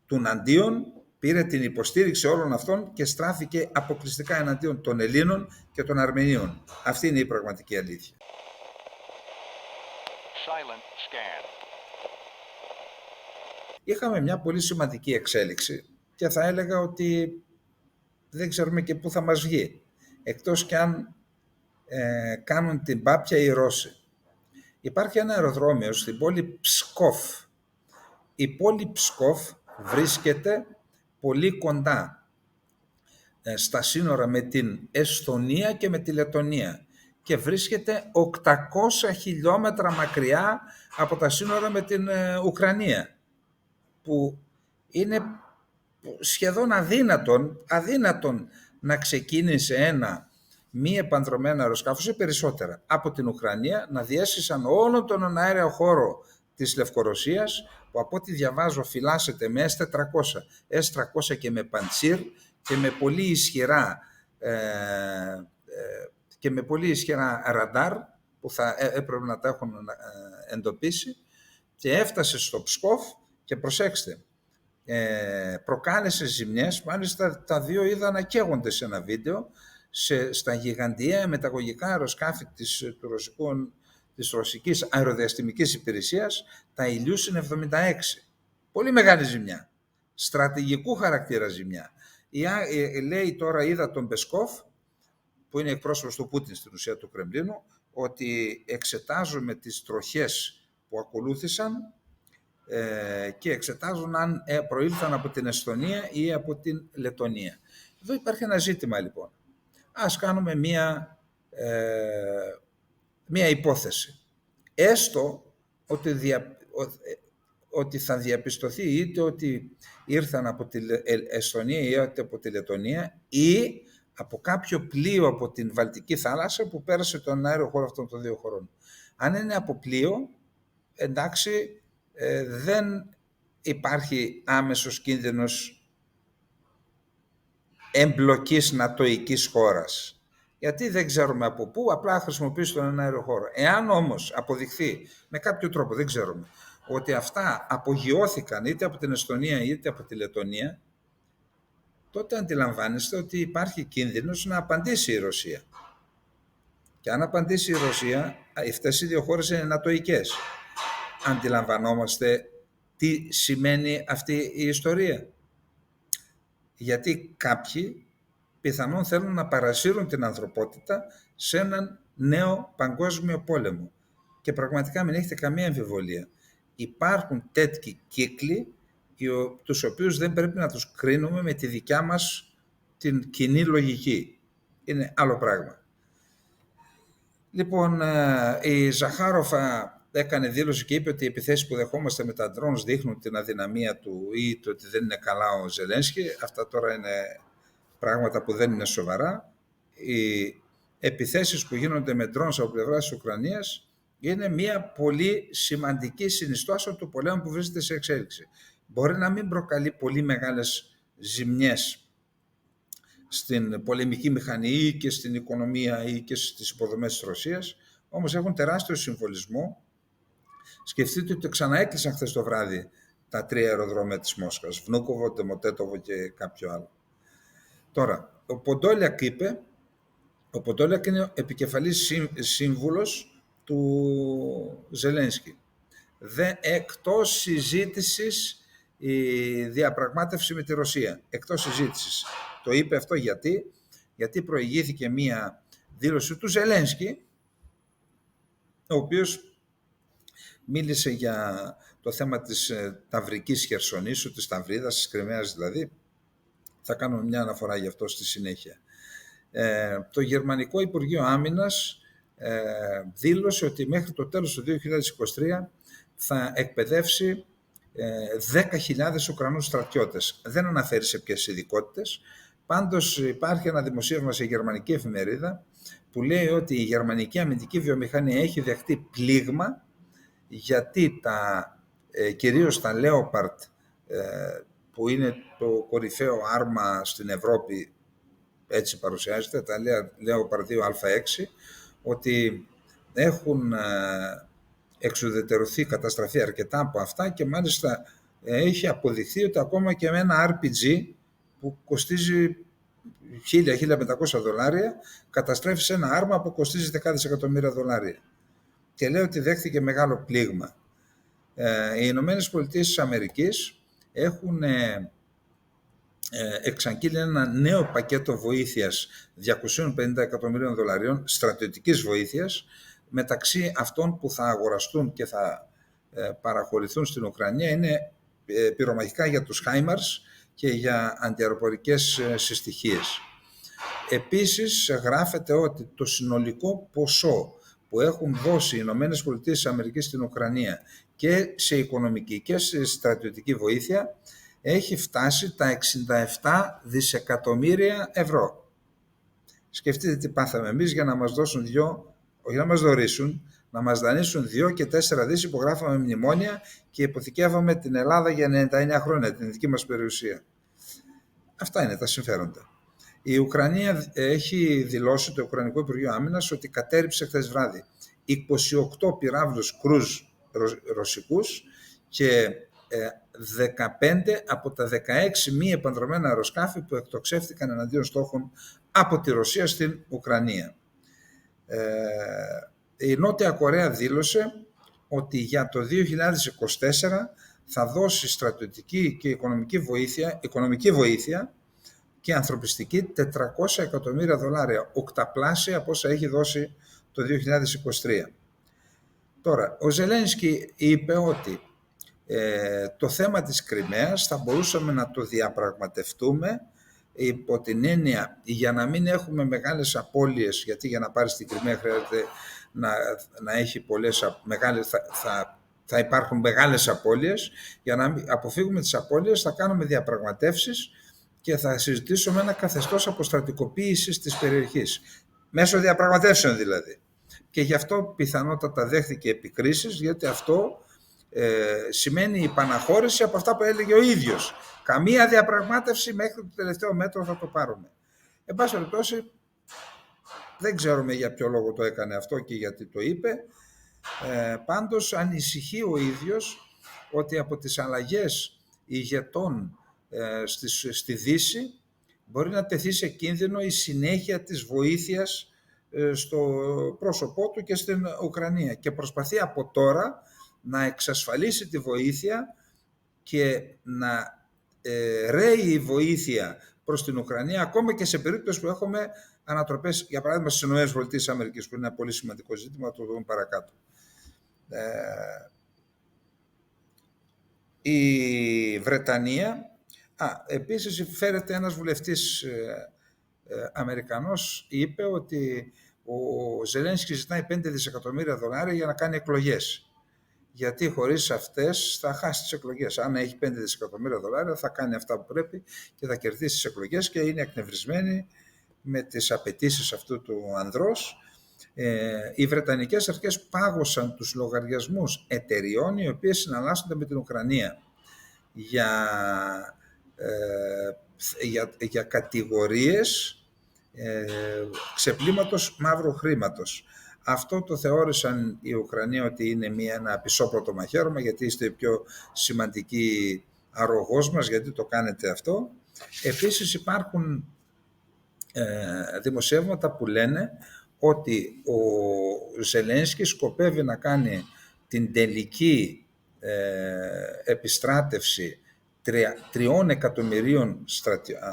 Τουναντίον πήρε την υποστήριξη όλων αυτών και στράφηκε αποκλειστικά εναντίον των Ελλήνων και των Αρμενίων. Αυτή είναι η πραγματική αλήθεια. Είχαμε μια πολύ σημαντική εξέλιξη και θα έλεγα ότι δεν ξέρουμε και πού θα μας βγει, εκτός κι αν κάνουν την πάπια οι Ρώσοι. Υπάρχει ένα αεροδρόμιο στην πόλη Ψκόφ. Η πόλη Ψκόφ βρίσκεται πολύ κοντά στα σύνορα με την Εσθονία και με τη Λετονία και βρίσκεται 800 χιλιόμετρα μακριά από τα σύνορα με την Ουκρανία, που είναι σχεδόν αδύνατον να ξεκίνησε ένα μη επανδρωμένο αεροσκάφος ή περισσότερα από την Ουκρανία να διέσχισαν όλο τον αέριο χώρο της Λευκορωσίας, που από ό,τι διαβάζω φυλάσσεται με S-400 και με Παντσίρ και με πολύ ισχυρά ραντάρ που θα έπρεπε να τα έχουν εντοπίσει, και έφτασε στο Ψκόφ και προσέξτε, προκάλεσε ζημιές. Μάλιστα τα δύο είδα να καίγονται σε ένα βίντεο στα γιγαντιαία μεταγωγικά αεροσκάφη της Ρωσικής Αεροδιαστημικής Υπηρεσίας, τα Ηλιούσιν 76. Πολύ μεγάλη ζημιά, στρατηγικού χαρακτήρα ζημιά. Λέει τώρα, είδα τον Πεσκόφ, που είναι εκπρόσωπος του Πούτιν στην ουσία του Κρεμλίνου, ότι εξετάζουμε τις τροχές που ακολούθησαν και εξετάζουν αν προήλθαν από την Εσθονία ή από την Λετονία. Εδώ υπάρχει ένα ζήτημα λοιπόν. Ας κάνουμε μία υπόθεση. Έστω ότι θα διαπιστωθεί είτε ότι ήρθαν από την Εσθονία είτε από τη Λετονία ή από κάποιο πλοίο από την Βαλτική θάλασσα που πέρασε τον αέριο χώρο αυτών των δύο χωρών. Αν είναι από πλοίο, εντάξει, δεν υπάρχει άμεσος κίνδυνος εμπλοκής νατοικής χώρας. Γιατί δεν ξέρουμε από πού, απλά χρησιμοποιήσει τον αέριο χώρο. Εάν όμως αποδειχθεί με κάποιο τρόπο, δεν ξέρουμε, ότι αυτά απογειώθηκαν είτε από την Εσθονία είτε από τη Λετονία, τότε αντιλαμβάνεστε ότι υπάρχει κίνδυνος να απαντήσει η Ρωσία. Και αν απαντήσει η Ρωσία, αυτές οι δύο χώρες είναι νατοικές. Αντιλαμβανόμαστε τι σημαίνει αυτή η ιστορία. Γιατί κάποιοι πιθανόν θέλουν να παρασύρουν την ανθρωπότητα σε έναν νέο παγκόσμιο πόλεμο. Και πραγματικά μην έχετε καμία αμφιβολία. Υπάρχουν τέτοιοι κύκλοι, τους οποίους δεν πρέπει να τους κρίνουμε με τη δικιά μας την κοινή λογική. Είναι άλλο πράγμα. Λοιπόν, η Ζαχάροφα έκανε δήλωση και είπε ότι οι επιθέσεις που δεχόμαστε με τα drones δείχνουν την αδυναμία του ή το ότι δεν είναι καλά ο Ζελένσκι. Αυτά τώρα είναι πράγματα που δεν είναι σοβαρά. Οι επιθέσεις που γίνονται με drones από πλευράς της Ουκρανίας είναι μια πολύ σημαντική συνιστόσα του πολέμου που βρίσκεται σε εξέλιξη. Μπορεί να μην προκαλεί πολύ μεγάλες ζημιές στην πολεμική μηχανή ή και στην οικονομία ή και στις υποδομές της Ρωσίας, όμως έχουν τεράστιο συμβολισμό. Σκεφτείτε ότι ξαναέκλεισαν χθες το βράδυ τα 3 αεροδρόμια της Μόσχας, Βνούκοβο, Ντεμοτέτοβο και κάποιο άλλο. Τώρα, ο Ποντόλιακ είπε Ο Ποντόλακ είναι επικεφαλής σύμβουλος του Ζελένσκι. Εκτός συζήτησης η διαπραγμάτευση με τη Ρωσία. Εκτός συζήτησης. Το είπε αυτό γιατί προηγήθηκε μία δήλωση του Ζελένσκι, ο οποίος μίλησε για το θέμα της Ταυρικής Χερσονήσου, της Ταυρίδας, της Κριμαίας δηλαδή. Θα κάνουμε μια αναφορά γι' αυτό στη συνέχεια. Το Γερμανικό Υπουργείο Άμυνας δήλωσε ότι μέχρι το τέλος του 2023 θα εκπαιδεύσει 10.000 Ουκρανούς στρατιώτες. Δεν αναφέρει σε ποιες ειδικότητες. Πάντως υπάρχει ένα δημοσίευμα σε γερμανική εφημερίδα που λέει ότι η γερμανική αμυντική βιομηχανία έχει δεχτεί πλήγμα γιατί κυρίως τα Leopard, που είναι το κορυφαίο άρμα στην Ευρώπη, έτσι παρουσιάζεται, τα Leopard 2α6, ότι έχουν εξουδετερωθεί, καταστραφεί αρκετά από αυτά και μάλιστα έχει αποδειχθεί ότι ακόμα και με ένα RPG που κοστίζει $1.000-1.500 καταστρέφει σε ένα άρμα που κοστίζει δεκάδες εκατομμύρια δολάρια. Και λέει ότι δέχτηκε μεγάλο πλήγμα. Οι Ηνωμένες Πολιτείες της Αμερικής έχουν εξαγγείλει ένα νέο πακέτο βοήθειας $250 εκατομμυρίων στρατιωτικής βοήθειας, μεταξύ αυτών που θα αγοραστούν και θα παραχωρηθούν στην Ουκρανία είναι πυρομαχικά για τους HIMARS και για αντιαεροπορικές συστοιχίες. Επίσης γράφεται ότι το συνολικό ποσό που έχουν δώσει οι Ηνωμένες Πολιτείες της Αμερικής στην Ουκρανία και σε οικονομική και σε στρατιωτική βοήθεια έχει φτάσει τα 67 δισεκατομμύρια ευρώ. Σκεφτείτε τι πάθαμε εμείς για να μας δώσουν όχι να μας δωρήσουν, να μας δανείσουν 2 και 4 δις, υπογράφαμε μνημόνια και υποθηκεύαμε την Ελλάδα για 99 χρόνια, την δική μας περιουσία. Αυτά είναι τα συμφέροντα. Η Ουκρανία έχει δηλώσει, το Ουκρανικό Υπουργείο Άμυνας, ότι κατέρριψε χθες βράδυ 28 πυράβλους κρούζ ρωσικούς και 15 από τα 16 μη επανδρομένα αεροσκάφη που εκτοξεύτηκαν εναντίον στόχων από τη Ρωσία στην Ουκρανία. Η Νότια Κορέα δήλωσε ότι για το 2024 θα δώσει στρατιωτική και οικονομική βοήθεια και ανθρωπιστική $400 εκατομμύρια, οκταπλάσια από όσα έχει δώσει το 2023. Τώρα, ο Ζελένσκι είπε ότι το θέμα της Κριμαίας θα μπορούσαμε να το διαπραγματευτούμε υπό την έννοια για να μην έχουμε μεγάλες απώλειες, γιατί για να πάρεις την Κριμαία χρειάζεται να έχει θα υπάρχουν μεγάλες απώλειες. Για να αποφύγουμε τις απώλειες θα κάνουμε διαπραγματεύσεις και θα συζητήσουμε ένα καθεστώς αποστρατικοποίησης της περιοχής, μέσω διαπραγματεύσεων δηλαδή. Και γι' αυτό πιθανότατα δέχθηκε επικρίσεις, γιατί αυτό σημαίνει η παναχώρηση από αυτά που έλεγε ο ίδιος. Καμία διαπραγμάτευση, μέχρι το τελευταίο μέτρο θα το πάρουμε. Εν πάση περιπτώσει, δεν ξέρουμε για ποιο λόγο το έκανε αυτό και γιατί το είπε. Πάντως ανησυχεί ο ίδιος ότι από τις αλλαγές ηγετών στη Δύση μπορεί να τεθεί σε κίνδυνο η συνέχεια της βοήθειας στο πρόσωπό του και στην Ουκρανία, και προσπαθεί από τώρα να εξασφαλίσει τη βοήθεια και να ρέει η βοήθεια προς την Ουκρανία, ακόμα και σε περίπτωση που έχουμε ανατροπές, για παράδειγμα στις ΗΠΑ, που είναι ένα πολύ σημαντικό ζήτημα, το δούμε παρακάτω. Η Βρετανία, επίσης φέρεται ένας βουλευτής Αμερικανός, είπε ότι ο Ζελένσκι ζητάει $5 δισεκατομμύρια για να κάνει εκλογές. Γιατί χωρίς αυτές θα χάσει τις εκλογές. Αν έχει $5 δισεκατομμύρια θα κάνει αυτά που πρέπει και θα κερδίσει τις εκλογές, και είναι εκνευρισμένη με τις απαιτήσεις αυτού του ανδρός. Οι Βρετανικές αρχές πάγωσαν τους λογαριασμούς εταιριών οι οποίες συναλλάσσονται με την Ουκρανία για κατηγορίες ξεπλήματος μαύρου χρήματος. Αυτό το θεώρησαν οι Ουκρανοί ότι είναι ένα πισόπλωτο μαχαίρωμα, γιατί είστε η πιο σημαντική αρρωγός μας, γιατί το κάνετε αυτό. Επίσης υπάρχουν δημοσιεύματα που λένε ότι ο Ζελένσκι σκοπεύει να κάνει την τελική επιστράτευση 3 εκατομμυρίων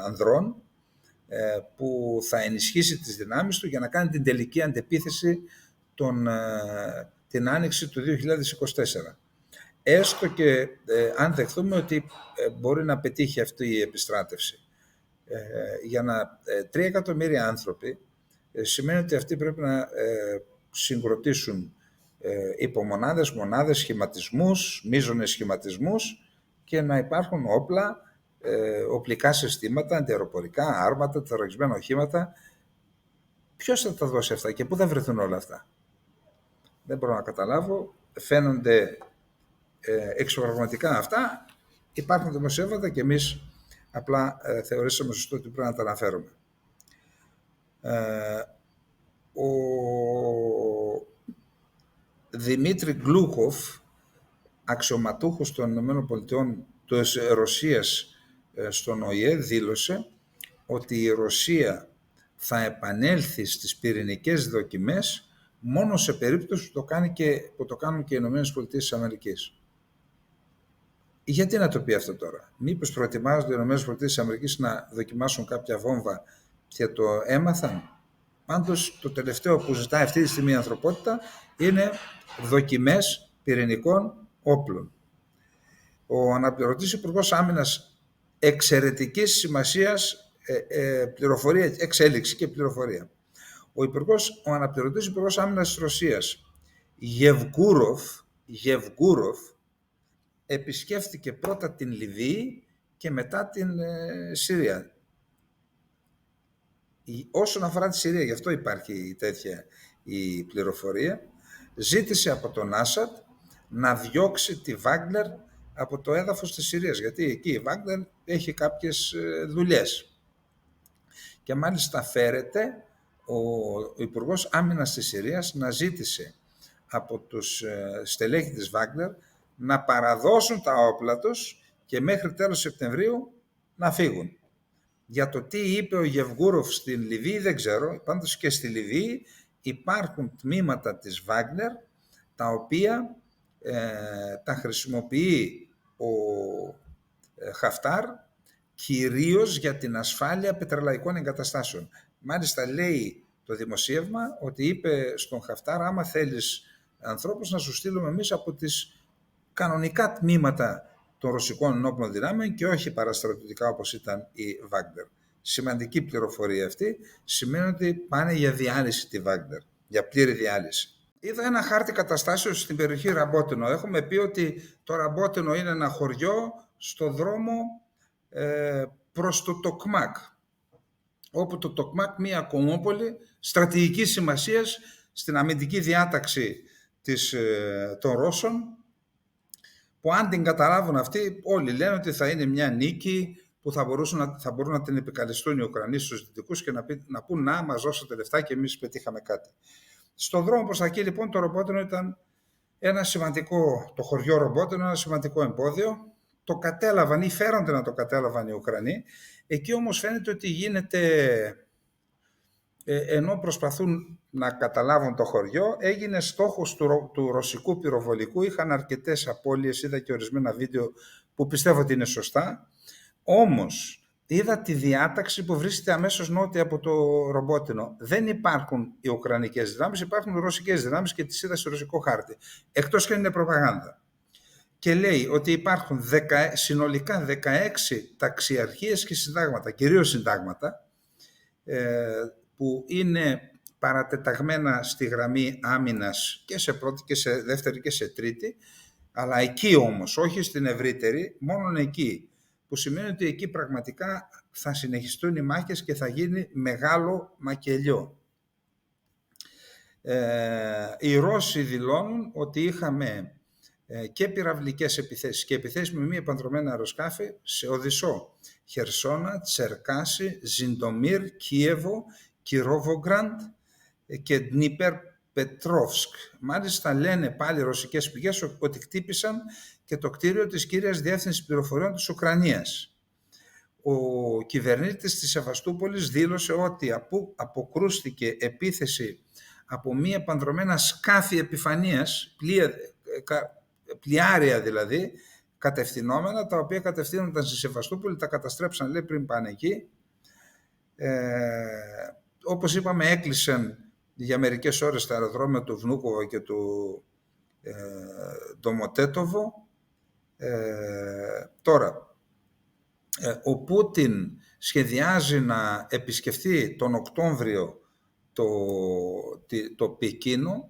ανδρών που θα ενισχύσει τις δυνάμεις του για να κάνει την τελική αντεπίθεση την άνοιξη του 2024. Έστω και αν δεχθούμε ότι μπορεί να πετύχει αυτή η επιστράτευση. Για 3 εκατομμύρια άνθρωποι σημαίνει ότι αυτοί πρέπει να συγκροτήσουν υπομονάδες, μονάδες, σχηματισμούς, μείζονες σχηματισμούς και να υπάρχουν όπλα, οπλικά συστήματα, αντιαεροπορικά, άρματα, τεθωρακισμένα οχήματα. Ποιος θα τα δώσει αυτά και πού θα βρεθούν όλα αυτά? Δεν μπορώ να καταλάβω. Φαίνονται εξωπραγματικά αυτά. Υπάρχουν δημοσιεύματα και εμείς απλά θεωρήσαμε σωστό ότι πρέπει να τα αναφέρουμε. Ο Δημήτρη Γκλούχοφ, αξιωματούχος των ΗΠΑ της Ρωσίας στον ΟΗΕ, δήλωσε ότι η Ρωσία θα επανέλθει στις πυρηνικές δοκιμές μόνο σε περίπτωση που το κάνουν και οι ΗΠΑ. Γιατί να το πει αυτό τώρα? Μήπως προετοιμάζονται οι ΗΠΑ να δοκιμάσουν κάποια βόμβα και το έμαθαν? Πάντως το τελευταίο που ζητάει αυτή τη στιγμή η ανθρωπότητα είναι δοκιμές πυρηνικών όπλων. Ο αναπληρωτής Υπουργός Άμυνας εξαιρετικής σημασίας, πληροφορία, εξέλιξη και πληροφορία. Ο αναπληρωτής Υπουργός Άμυνας της Ρωσίας, Γεβγούροφ, επισκέφθηκε πρώτα την Λιβύη και μετά την Συρία. Όσον αφορά τη Συρία, γι' αυτό υπάρχει τέτοια η πληροφορία, ζήτησε από τον Άσαντ να διώξει τη Βάγνερ από το έδαφος της Συρίας, γιατί εκεί η Βάγνερ έχει κάποιες δουλειές. Και μάλιστα φέρεται ο Υπουργός Άμυνας της Συρίας να ζήτησε από τους στελέχη της Βάγνερ να παραδώσουν τα όπλα τους και μέχρι τέλος Σεπτεμβρίου να φύγουν. Για το τι είπε ο Γεβγούροφ στην Λιβύη δεν ξέρω, πάντως και στη Λιβύη υπάρχουν τμήματα της Βάγνερ τα οποία τα χρησιμοποιεί ο Χαφτάρ κυρίως για την ασφάλεια πετρελαϊκών εγκαταστάσεων. Μάλιστα λέει το δημοσίευμα ότι είπε στον Χαφτάρ, άμα θέλεις ανθρώπους να σου στείλουμε εμείς από τις κανονικά τμήματα των ρωσικών ενόπλων δυνάμεων και όχι παραστρατιωτικά όπως ήταν η Βάγνερ. Σημαντική πληροφορία αυτή, σημαίνει ότι πάνε για διάλυση τη Βάγνερ, για πλήρη διάλυση. Είδα ένα χάρτη καταστάσεως στην περιοχή Ραμπότινο. Έχουμε πει ότι το Ραμπότινο είναι ένα χωριό στο δρόμο προς το Τοκμάκ, όπου το Τοκμάκ, μια κομμόπολη στρατηγικής σημασίας στην αμυντική διάταξη των Ρώσων, που αν την καταλάβουν αυτοί, όλοι λένε ότι θα είναι μια νίκη που θα μπορούν να την επικαλεστούν οι Ουκρανοί στους Δυτικούς και να πούν να μας δώσετε λεφτά και εμείς πετύχαμε κάτι. Στον δρόμο προς τα εκεί λοιπόν το Ρομπότινο ήταν το χωριό Ρομπότινο, ένα σημαντικό εμπόδιο. Το κατέλαβαν ή φέρονται να το κατέλαβαν οι Ουκρανοί. Εκεί όμως φαίνεται ότι γίνεται, ενώ προσπαθούν να καταλάβουν το χωριό, έγινε στόχος του ρωσικού πυροβολικού. Είχαν αρκετές απώλειες, είδα και ορισμένα βίντεο που πιστεύω ότι είναι σωστά. Όμως είδα τη διάταξη που βρίσκεται αμέσως νότια από το Ρομπότινο. Δεν υπάρχουν οι ουκρανικές δυνάμεις, υπάρχουν οι ρωσικές δυνάμεις και τις είδα στο ρωσικό χάρτη. Εκτός και είναι προπαγάνδα. Και λέει ότι υπάρχουν συνολικά 16 ταξιαρχίες και συντάγματα, κυρίως συντάγματα, που είναι παρατεταγμένα στη γραμμή άμυνας και σε πρώτη και σε δεύτερη και σε τρίτη, αλλά εκεί όμως, όχι στην ευρύτερη, μόνο εκεί, που σημαίνει ότι εκεί πραγματικά θα συνεχιστούν οι μάχες και θα γίνει μεγάλο μακελιό. Οι Ρώσοι δηλώνουν ότι είχαμε και πυραυλικές επιθέσεις και επιθέσεις με μη επανδρομένα αεροσκάφη σε Οδυσσό, Χερσόνα, Τσερκάση, Ζιντομίρ, Κίεβο, Κιρόβογκραντ και Ντνίπερ Πετρόφσκ. Μάλιστα λένε πάλι ρωσικές πηγές ότι χτύπησαν και το κτίριο της κύριας διεύθυνσης πληροφοριών της Ουκρανίας. ο κυβερνήτης της Σεβαστούπολης δήλωσε ότι αποκρούστηκε επίθεση από μία επανδρομένα σκάφη επιφανείας, πλοιάρια δηλαδή, κατευθυνόμενα, τα οποία κατευθύνονταν στη Σεβαστούπολη, τα καταστρέψαν, λέει, πριν πάνε εκεί. Όπως είπαμε, έκλεισαν για μερικές ώρες τα αεροδρόμια του Βνούκοβο και του Ντομοτέτοβο. Τώρα, ο Πούτιν σχεδιάζει να επισκεφθεί τον Οκτώβριο το Πεκίνο.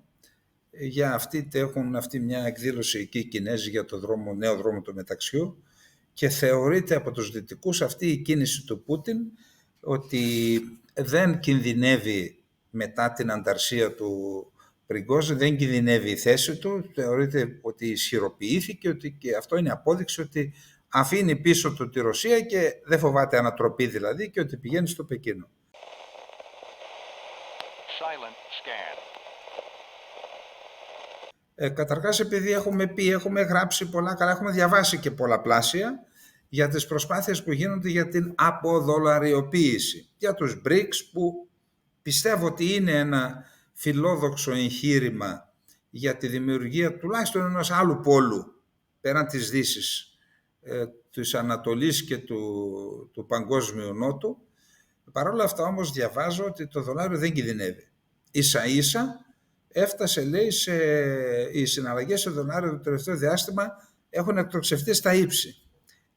Έχουν αυτή μια εκδήλωση εκεί οι Κινέζοι για το νέο δρόμο του μεταξιού, και θεωρείται από τους δυτικούς αυτή η κίνηση του Πούτιν ότι δεν κινδυνεύει μετά την ανταρσία του Πριγκόζιν, δεν κινδυνεύει η θέση του, θεωρείται ότι ισχυροποιήθηκε, ότι και αυτό είναι απόδειξη ότι αφήνει πίσω του τη Ρωσία και δεν φοβάται ανατροπή δηλαδή, και ότι πηγαίνει στο Πεκίνο. Καταρχάς, επειδή έχουμε γράψει πολλά καλά, έχουμε διαβάσει και πολλαπλάσια για τις προσπάθειες που γίνονται για την αποδολαριοποίηση, για τους BRICS, που πιστεύω ότι είναι ένα φιλόδοξο εγχείρημα για τη δημιουργία τουλάχιστον ενός άλλου πόλου πέραν της Δύσης, της Ανατολής και του Παγκόσμιου Νότου. Παρ' όλα αυτά όμως διαβάζω ότι το δολάριο δεν κινδυνεύει. Ίσα ίσα έφτασε, λέει, οι συναλλαγές σε δολάριο το τελευταίο διάστημα έχουν εκτοξευτεί στα ύψη.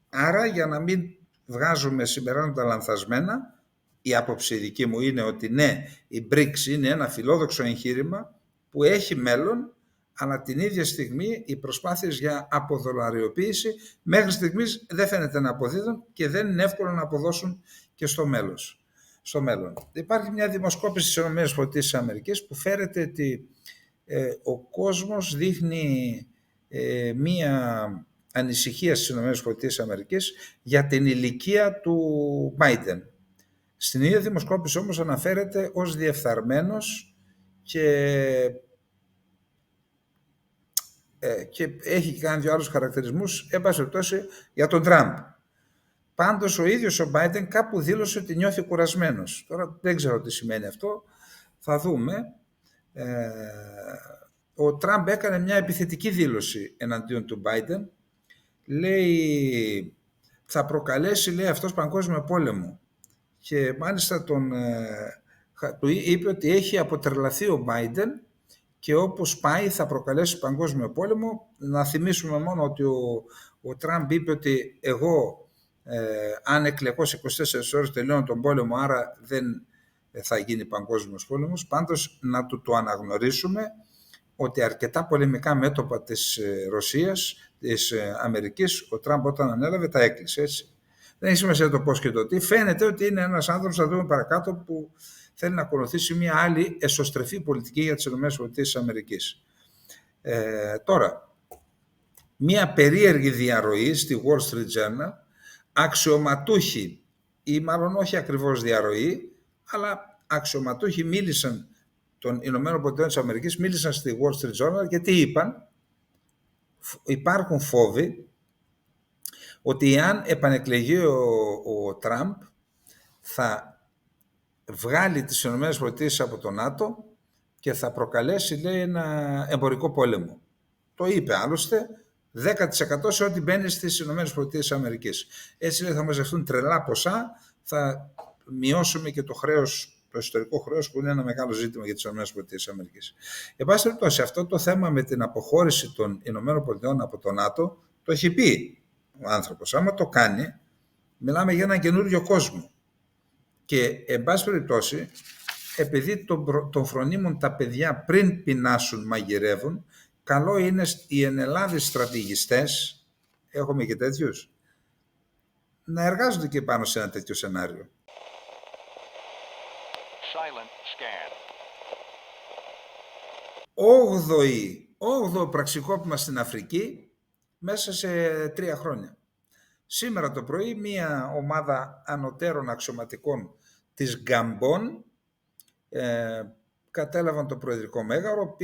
Άρα, για να μην βγάζουμε συμπεράσματα λανθασμένα, η άποψη δική μου είναι ότι ναι, η BRICS είναι ένα φιλόδοξο εγχείρημα που έχει μέλλον, αλλά την ίδια στιγμή οι προσπάθειες για αποδολαριοποίηση μέχρι στιγμής δεν φαίνεται να αποδίδουν και δεν είναι εύκολο να αποδώσουν και στο μέλλον. Υπάρχει μια δημοσκόπηση στις ΗΠΑ που φέρεται ότι ο κόσμος δείχνει μια ανησυχία στις ΗΠΑ για την ηλικία του Biden. Στην ίδια δημοσκόπηση όμως αναφέρεται ως διεφθαρμένος και έχει κάνει δύο άλλους χαρακτηρισμούς, εν πάση περιπτώσει, για τον Τραμπ. Πάντως ο ίδιος ο Biden κάπου δήλωσε ότι νιώθει κουρασμένος. Τώρα δεν ξέρω τι σημαίνει αυτό, θα δούμε. Ο Τραμπ έκανε μια επιθετική δήλωση εναντίον του Biden. Λέει, θα προκαλέσει, λέει, αυτός παγκόσμιο πόλεμο. Και μάλιστα του είπε ότι έχει αποτρελαθεί ο Biden και όπως πάει θα προκαλέσει παγκόσμιο πόλεμο. Να θυμίσουμε μόνο ότι ο Τραμπ είπε ότι εγώ αν εκλεγώ σε 24 ώρες τελειώνω τον πόλεμο, άρα δεν θα γίνει παγκόσμιος πόλεμος. Πάντως να το αναγνωρίσουμε ότι αρκετά πολεμικά μέτωπα της Ρωσίας, της Αμερικής, ο Τραμπ όταν ανέλαβε τα έκλεισε, έτσι. Δεν έχει σημασία το πώς και το τι. Φαίνεται ότι είναι ένας άνθρωπος, θα δούμε παρακάτω, που θέλει να ακολουθήσει μια άλλη εσωστρεφή πολιτική για τις ΗΠΑ. Τώρα, μια περίεργη διαρροή στη Wall Street Journal, αξιωματούχοι, ή μάλλον όχι ακριβώς διαρροή, αλλά αξιωματούχοι μίλησαν των ΗΠΑ, μίλησαν στη Wall Street Journal και τι είπαν? Υπάρχουν φόβοι ότι αν επανεκλεγεί ο Τραμπ θα βγάλει τις ΗΠΑ από το ΝΑΤΟ και θα προκαλέσει, λέει, ένα εμπορικό πόλεμο. Το είπε άλλωστε, 10% σε ό,τι μπαίνει στις ΗΠΑ. Έτσι, λέει, θα μαζευτούν τρελά ποσά, θα μειώσουμε και το χρέος, το ιστορικό χρέος, που είναι ένα μεγάλο ζήτημα για τις ΗΠΑ. Εν πάση περιπτώσει, αυτό το θέμα με την αποχώρηση των ΗΠΑ από το ΝΑΤΟ το έχει πει ο άνθρωπος. Άμα το κάνει, μιλάμε για ένα καινούριο κόσμο. Και εν πάση περιπτώσει, επειδή τον φρονίμουν τα παιδιά πριν πεινάσουν, μαγειρεύουν, καλό είναι οι ενελάδες στρατηγιστές, έχουμε και τέτοιους, να εργάζονται και πάνω σε ένα τέτοιο σενάριο. Όγδοο πραξικόπημα στην Αφρική μέσα σε 3 χρόνια. Σήμερα το πρωί μια ομάδα ανωτέρων αξιωματικών της Γκαμπών κατέλαβαν το προεδρικό μέγαρο,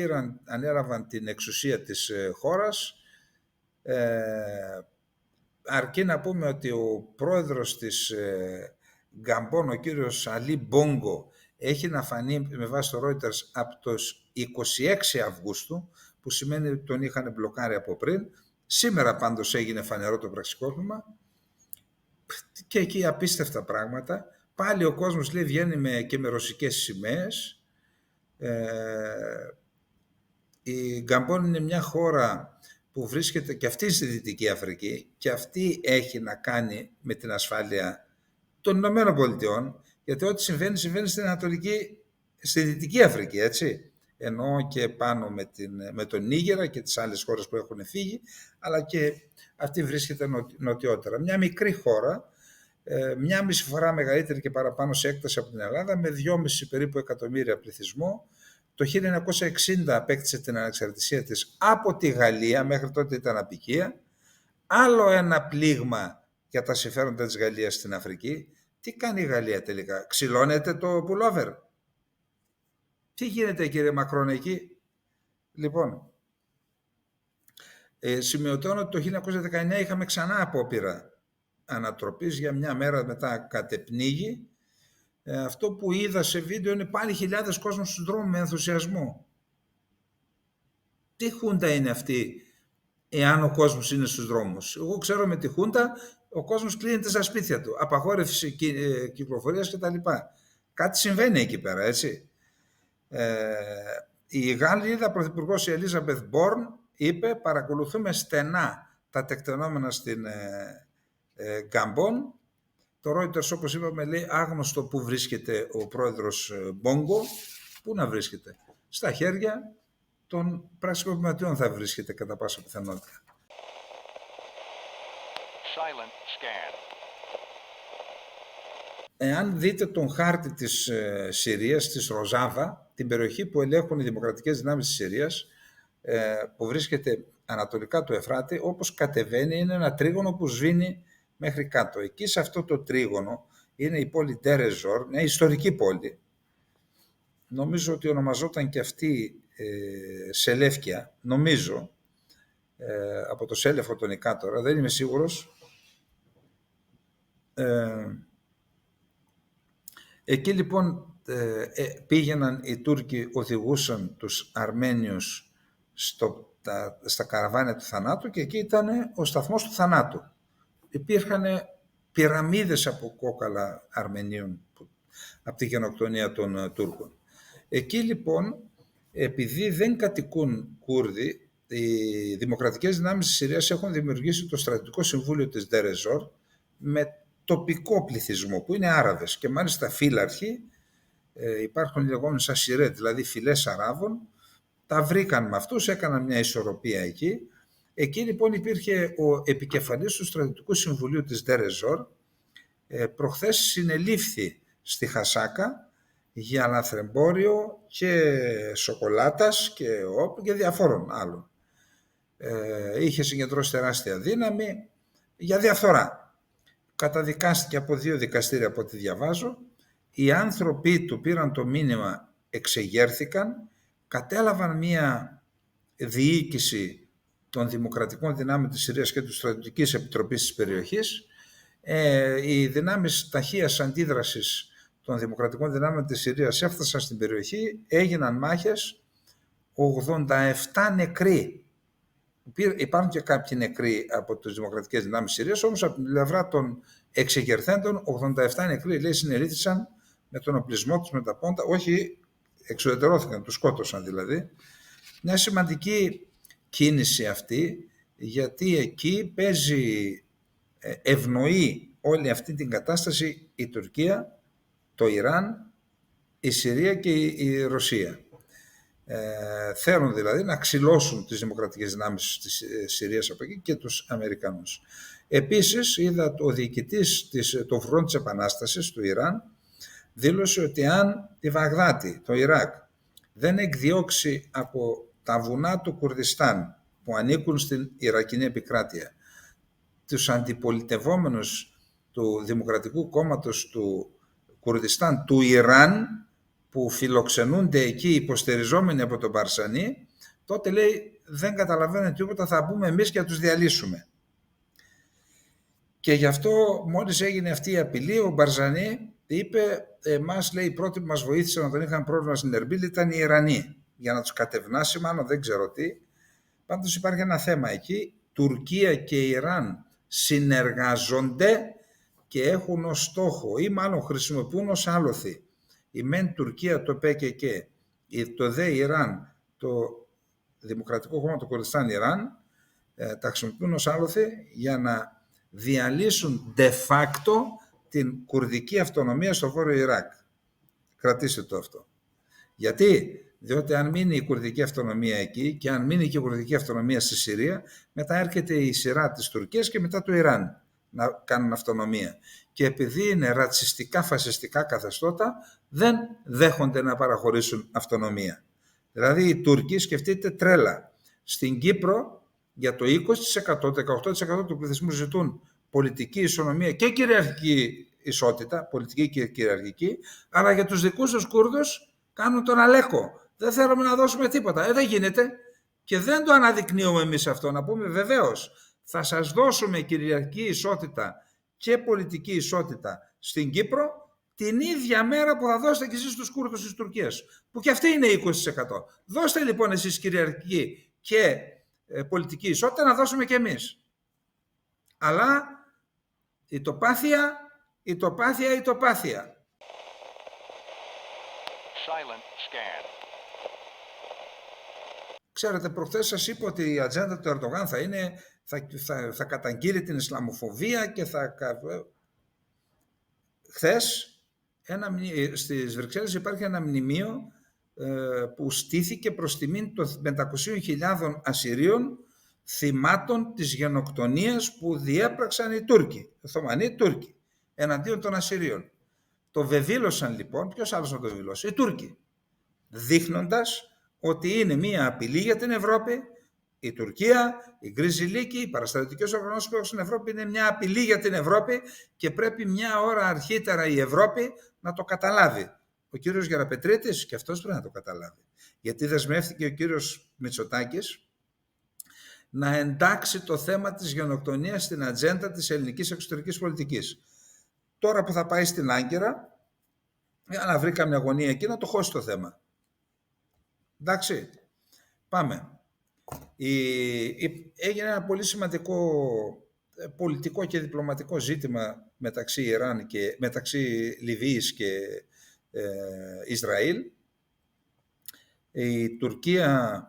ανέλαβαν την εξουσία της χώρας, αρκεί να πούμε ότι ο πρόεδρος της Γκαμπόν, ο κύριος Αλή Μπόγκο, έχει να φανεί με βάση το Reuters από το 26 Αυγούστου, που σημαίνει ότι τον είχαν μπλοκάρει από πριν. Σήμερα πάντως έγινε φανερό το πραξικόπημα και εκεί απίστευτα πράγματα. Πάλι ο κόσμος, λέει, βγαίνει και με ρωσικές σημαίες. Η Γκαμπόν είναι μια χώρα που βρίσκεται και αυτή στη Δυτική Αφρική και αυτή έχει να κάνει με την ασφάλεια των Ηνωμένων Πολιτειών, γιατί ό,τι συμβαίνει στην Ανατολική, στη Δυτική Αφρική, έτσι. Ενώ και πάνω με τον Νίγηρα και τις άλλες χώρες που έχουν φύγει, αλλά και αυτή βρίσκεται νοτιότερα. Μια μικρή χώρα, μια μισή φορά μεγαλύτερη και παραπάνω σε έκταση από την Ελλάδα, με 2,5 περίπου εκατομμύρια πληθυσμό. Το 1960 απέκτησε την ανεξαρτησία της από τη Γαλλία, μέχρι τότε ήταν αποικία. Άλλο ένα πλήγμα για τα συμφέροντα της Γαλλίας στην Αφρική. Τι κάνει η Γαλλία τελικά? Ξυλώνεται το πουλόβερ? Τι γίνεται, κύριε Μακρόν, εκεί? Λοιπόν, σημειωτώνω ότι το 1919 είχαμε ξανά απόπειρα ανατροπής για μια μέρα μετά κατεπνίγει. Αυτό που είδα σε βίντεο είναι πάλι χιλιάδες κόσμος στους δρόμους με ενθουσιασμό. Τι χούντα είναι αυτή, εάν ο κόσμος είναι στους δρόμους? Εγώ ξέρω με τη χούντα ο κόσμος κλείνεται στα σπίτια του, απαγόρευση κυκλοφορίας κτλ. Κάτι συμβαίνει εκεί πέρα, έτσι. Η Γάλλιδα πρωθυπουργός, η Ελίζαμπεθ Μπόρν, είπε: παρακολουθούμε στενά τα τεκτενόμενα στην Γκαμπόν. Το Reuters, όπως είπαμε, λέει άγνωστο που βρίσκεται ο πρόεδρος Μπόγκο. Πού να βρίσκεται? Στα χέρια των πραξικοπηματιών θα βρίσκεται κατά πάσα πιθανότητα. Εάν δείτε τον χάρτη της Συρίας, της Ροζάβα, την περιοχή που ελέγχουν οι δημοκρατικές δυνάμεις της Συρίας, που βρίσκεται ανατολικά του Εφράτη, όπως κατεβαίνει, είναι ένα τρίγωνο που σβήνει μέχρι κάτω. Εκεί σε αυτό το τρίγωνο είναι η πόλη Ντερεζόρ, μια ιστορική πόλη. Νομίζω ότι ονομαζόταν και αυτή Σελεύκια, νομίζω, από το Σέλεφο τον Ικάτορα, δεν είμαι σίγουρος. Εκεί λοιπόν πήγαιναν οι Τούρκοι, οδηγούσαν τους Αρμένιους στα καραβάνια του θανάτου και εκεί ήταν ο σταθμός του θανάτου. Υπήρχαν πυραμίδες από κόκαλα Αρμενίων από τη γενοκτονία των Τούρκων. Εκεί λοιπόν, επειδή δεν κατοικούν Κούρδοι, οι δημοκρατικές δυνάμεις της Συρίας έχουν δημιουργήσει το στρατιωτικό συμβούλιο της Ντερεζόρ με τοπικό πληθυσμό που είναι Άραβες και μάλιστα φύλαρχοι, υπάρχουν οι λεγόμενες ασιρέτ, δηλαδή φυλές Αράβων, τα βρήκαν με αυτούς, έκαναν μια ισορροπία εκεί. Εκεί λοιπόν υπήρχε ο επικεφαλής του στρατιωτικού συμβουλίου της Ντερεζόρ, προχθές συνελήφθη στη Χασάκα για λαθρεμπόριο και σοκολάτας και διαφόρων άλλων. Είχε συγκεντρώσει τεράστια δύναμη για διαφθορά. Καταδικάστηκε από 2 δικαστήρια από ό,τι διαβάζω. Οι άνθρωποι του πήραν το μήνυμα, εξεγέρθηκαν, κατέλαβαν μια διοίκηση των δημοκρατικών δυνάμεων της Συρίας και της στρατιωτικής επιτροπής της περιοχής. Οι δυνάμεις ταχείας αντίδρασης των δημοκρατικών δυνάμεων της Συρίας έφτασαν στην περιοχή, έγιναν μάχες, 87 νεκροί. Υπάρχουν και κάποιοι νεκροί από τις δημοκρατικές δυνάμεις της Συρίας, όμως από την πλευρά των εξεγερθέντων 87 νεκροί, λέει, συνελήφθησαν με τον οπλισμό τους, με τα πόντα, όχι εξουδετερώθηκαν, τους σκότωσαν δηλαδή. Μια σημαντική κίνηση αυτή, γιατί εκεί ευνοεί όλη αυτή την κατάσταση η Τουρκία, το Ιράν, η Συρία και η Ρωσία. Θέλουν δηλαδή να ξυλώσουν τις δημοκρατικές δυνάμεις της Συρίας από εκεί και τους Αμερικανούς. Επίσης είδα ο διοικητής των φρουρών της Επανάστασης του Ιράν δήλωσε ότι αν η Βαγδάτη, το Ιράκ, δεν εκδιώξει από τα βουνά του Κουρδιστάν που ανήκουν στην Ιρακινή επικράτεια τους αντιπολιτευόμενους του Δημοκρατικού Κόμματος του Κουρδιστάν του Ιράν, που φιλοξενούνται εκεί υποστηριζόμενοι από τον Μπαρσανί, τότε λέει δεν καταλαβαίνουν τίποτα, θα μπούμε εμείς και θα τους διαλύσουμε. Και γι' αυτό μόλις έγινε αυτή η απειλή, ο Μπαρζανί είπε, εμάς λέει, οι πρώτοι που μας βοήθησαν όταν είχαν πρόβλημα στην Ερμπίλ ήταν οι Ιρανοί, για να τους κατευνάσει μάλλον, δεν ξέρω τι. Πάντως υπάρχει ένα θέμα εκεί, Τουρκία και Ιράν συνεργάζονται και έχουν ως στόχο ή μάλλον χρησιμοποιούν ως άλοθη η μεν Τουρκία το ΠΚΚ, το δε Ιράν, το Δημοκρατικό Κόμμα του Κουρδιστάν Ιράν, τα χρησιμοποιούν ως άλοθη για να διαλύσουν de facto την κουρδική αυτονομία στο βόρειο Ιράκ. Κρατήστε το αυτό. Γιατί? Διότι αν μείνει η κουρδική αυτονομία εκεί και αν μείνει και η κουρδική αυτονομία στη Συρία, μετά έρχεται η σειρά της Τουρκίας και μετά το Ιράν να κάνουν αυτονομία. Και επειδή είναι ρατσιστικά, φασιστικά καθεστώτα, δεν δέχονται να παραχωρήσουν αυτονομία. Δηλαδή οι Τούρκοι, σκεφτείτε τρέλα, στην Κύπρο για το 20%, 18% του πληθυσμού ζητούν πολιτική ισονομία και κυριαρχική ισότητα, πολιτική και κυριαρχική, αλλά για τους δικούς τους Κούρδους κάνουν τον αλέκο. Δεν θέλουμε να δώσουμε τίποτα. Δεν γίνεται και δεν το αναδεικνύουμε εμείς αυτό. Να πούμε βεβαίως, θα σας δώσουμε κυριαρχική ισότητα και πολιτική ισότητα στην Κύπρο την ίδια μέρα που θα δώσετε και εσείς στους Κούρδους της Τουρκίας, που και αυτή είναι 20%. Δώστε λοιπόν εσείς κυριαρχική και πολιτική ισότητα, να δώσουμε και εμείς. Αλλά η τοπάθεια. Ξέρετε, προχθές σας είπα ότι η ατζέντα του Ερντογάν θα καταγγείλει την Ισλαμοφοβία και Χθες στις Βρυξέλλες υπάρχει ένα μνημείο που στήθηκε προς τιμήν των 500.000 Ασσυρίων θυμάτων της γενοκτονίας που διέπραξαν οι Τούρκοι, οι Οθωμανοί Τούρκοι, εναντίον των Ασσυρίων. Το βεβήλωσαν λοιπόν, ποιος άλλος να το βεβήλωσε, οι Τούρκοι, δείχνοντας ότι είναι μία απειλή για την Ευρώπη. Η Τουρκία, η Γκρίζη Λίκη, οι παραστατικές οργανώσεις που έχουν στην Ευρώπη είναι μια απειλή για την Ευρώπη και πρέπει μια ώρα αρχίτερα η Ευρώπη να το καταλάβει. Ο κύριος Γεραπετρίτης και αυτός πρέπει να το καταλάβει. Γιατί δεσμεύτηκε ο κύριος Μητσοτάκης να εντάξει το θέμα της γενοκτονίας στην ατζέντα της ελληνικής εξωτερικής πολιτικής. Τώρα που θα πάει στην Άγκυρα, για να βρει καμιά γωνία εκεί να το χώσει το θέμα. Εντάξει, πάμε. Έγινε ένα πολύ σημαντικό πολιτικό και διπλωματικό ζήτημα μεταξύ Λιβύης και Ισραήλ. Η Τουρκία,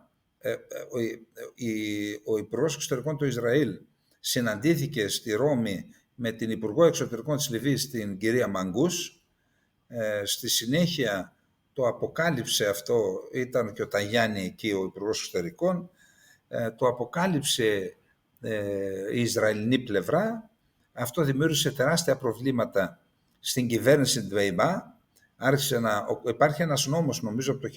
ο Υπουργός Εξωτερικών του Ισραήλ συναντήθηκε στη Ρώμη με την Υπουργό Εξωτερικών της Λιβύης, την κυρία Μαγκούς. Στη συνέχεια το αποκάλυψε αυτό, ήταν και ο Ταγιάννη εκεί, ο Υπουργός Εξωτερικών, το αποκάλυψε η Ισραηλινή πλευρά. Αυτό δημιούργησε τεράστια προβλήματα στην κυβέρνηση του Μπεϊμπά. Υπάρχει ένας νόμος, νομίζω από το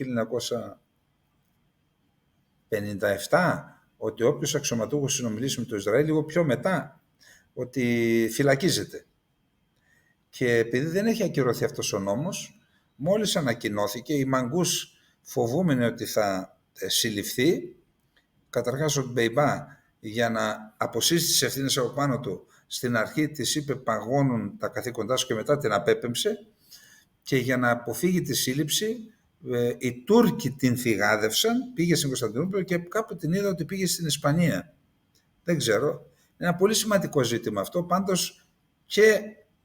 1957, ότι όποιος αξιωματούχος συνομιλήσει με το Ισραήλ λίγο πιο μετά, ότι φυλακίζεται. Και επειδή δεν έχει ακυρωθεί αυτός ο νόμος, μόλις ανακοινώθηκε, η Μαγκούς φοβούμενη ότι θα συλληφθεί. Καταρχάς ο Μπεϊμπά, για να αποσύσει τις ευθύνες από πάνω του, στην αρχή της είπε παγώνουν τα καθήκοντά σου και μετά την απέπεμψε, και για να αποφύγει τη σύλληψη οι Τούρκοι την φυγάδευσαν, πήγε στην Κωνσταντινούπολη και κάπου την είδα ότι πήγε στην Ισπανία. Δεν ξέρω. Είναι ένα πολύ σημαντικό ζήτημα αυτό. Πάντως και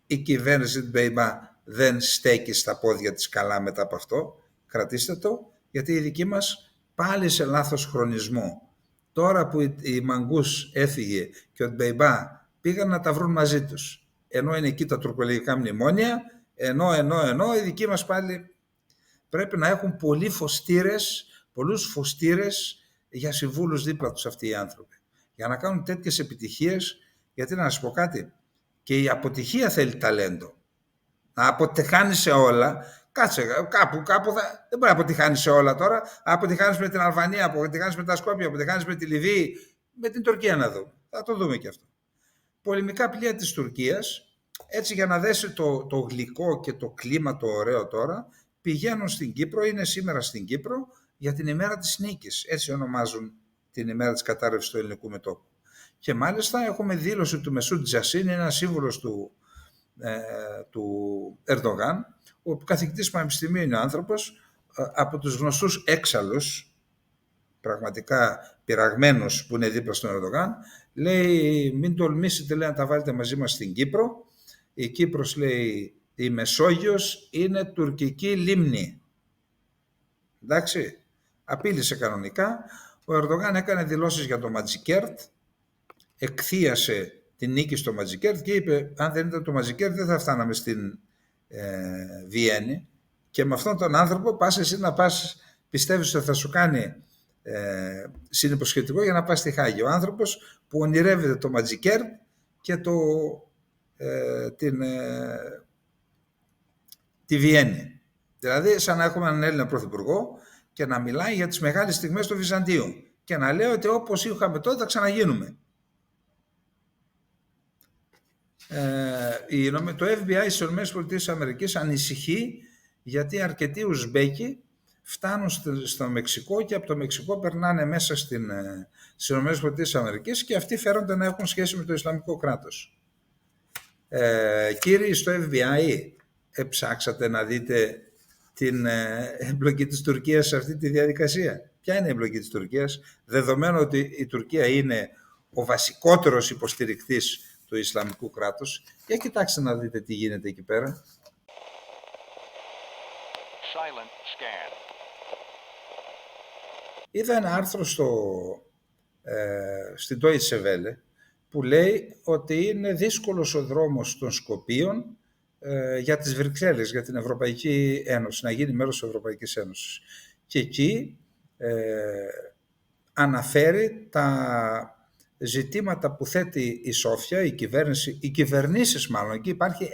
η κυβέρνηση του Μπεϊμπά δεν στέκει στα πόδια της καλά μετά από αυτό. Κρατήστε το, γιατί η δική μας πάλι σε λάθος χρονισμό. Τώρα που η Μαγκούς έφυγε και ο Μπεϊμπά πήγαν να τα βρουν μαζί τους. Ενώ είναι εκεί τα τουρκολογικά μνημόνια, ενώ οι δικοί μας πάλι πρέπει να έχουν πολλούς φωστήρες για συμβούλους δίπλα τους αυτοί οι άνθρωποι. Για να κάνουν τέτοιες επιτυχίες, γιατί να σας πω κάτι, και η αποτυχία θέλει ταλέντο. Να αποτυχάνει σε όλα, κάτσε κάπου δεν μπορεί να αποτυχάνει σε όλα τώρα. Αποτυχάνει με την Αλβανία, αποτυχάνει με τα Σκόπια, αποτυχάνει με τη Λιβύη, με την Τουρκία να δούμε. Θα το δούμε και αυτό. Πολεμικά πλοία της Τουρκίας, έτσι για να δέσει το γλυκό και το κλίμα το ωραίο τώρα, πηγαίνουν στην Κύπρο, είναι σήμερα στην Κύπρο για την ημέρα της νίκης. Έτσι ονομάζουν την ημέρα της κατάρρευσης του ελληνικού μετώπου. Και μάλιστα έχουμε δήλωση του Μεσούτ Τζασίν, ένα σύμβουλος του Ερντογάν, ο καθηγητής πανεπιστημίου είναι ο άνθρωπος, από τους γνωστούς έξαλλους, πραγματικά πειραγμένους που είναι δίπλα στον Ερντογάν, λέει μην τολμήσετε, λέει, να τα βάλετε μαζί μας στην Κύπρο. Η Κύπρος, λέει, η Μεσόγειος είναι τουρκική λίμνη. Εντάξει, απείλησε κανονικά. Ο Ερντογάν έκανε δηλώσεις για το Ματζικέρτ, εκθίασε την νίκη στο Ματζικέρτ και είπε αν δεν ήταν το Ματζικέρτ δεν θα φτάναμε στην Βιέννη, και με αυτόν τον άνθρωπο πας εσύ να πας, πιστεύεις ότι θα σου κάνει συνυποσχετικό για να πας στη Χάγη. Ο άνθρωπος που ονειρεύεται το Ματζικέρτ και τη Βιέννη. Δηλαδή σαν να έχουμε έναν Έλληνα πρωθυπουργό και να μιλάει για τις μεγάλες στιγμές του Βυζαντίου και να λέει ότι όπως είχαμε τότε θα ξαναγίνουμε. Το FBI στις ΗΠΑ ανησυχεί γιατί αρκετοί Ουσμπέκοι φτάνουν στο Μεξικό και από το Μεξικό περνάνε μέσα στις ΗΠΑ και αυτοί φέρονται να έχουν σχέση με το Ισλαμικό κράτος. Κύριοι στο FBI, ψάξατε να δείτε την εμπλοκή της Τουρκίας σε αυτή τη διαδικασία? Ποια είναι η εμπλοκή της Τουρκίας, δεδομένου ότι η Τουρκία είναι ο βασικότερος υποστηρικτής του Ισλαμικού κράτους? Για κοιτάξτε να δείτε τι γίνεται εκεί πέρα. Είδα ένα άρθρο στην Deutsche Welle που λέει ότι είναι δύσκολος ο δρόμος των Σκοπίων για τις Βρυξέλλες, για την Ευρωπαϊκή Ένωση, να γίνει μέρος της Ευρωπαϊκής Ένωσης. Και εκεί αναφέρει τα ζητήματα που θέτει η Σόφια, η κυβέρνηση, οι κυβερνήσεις μάλλον, εκεί υπάρχει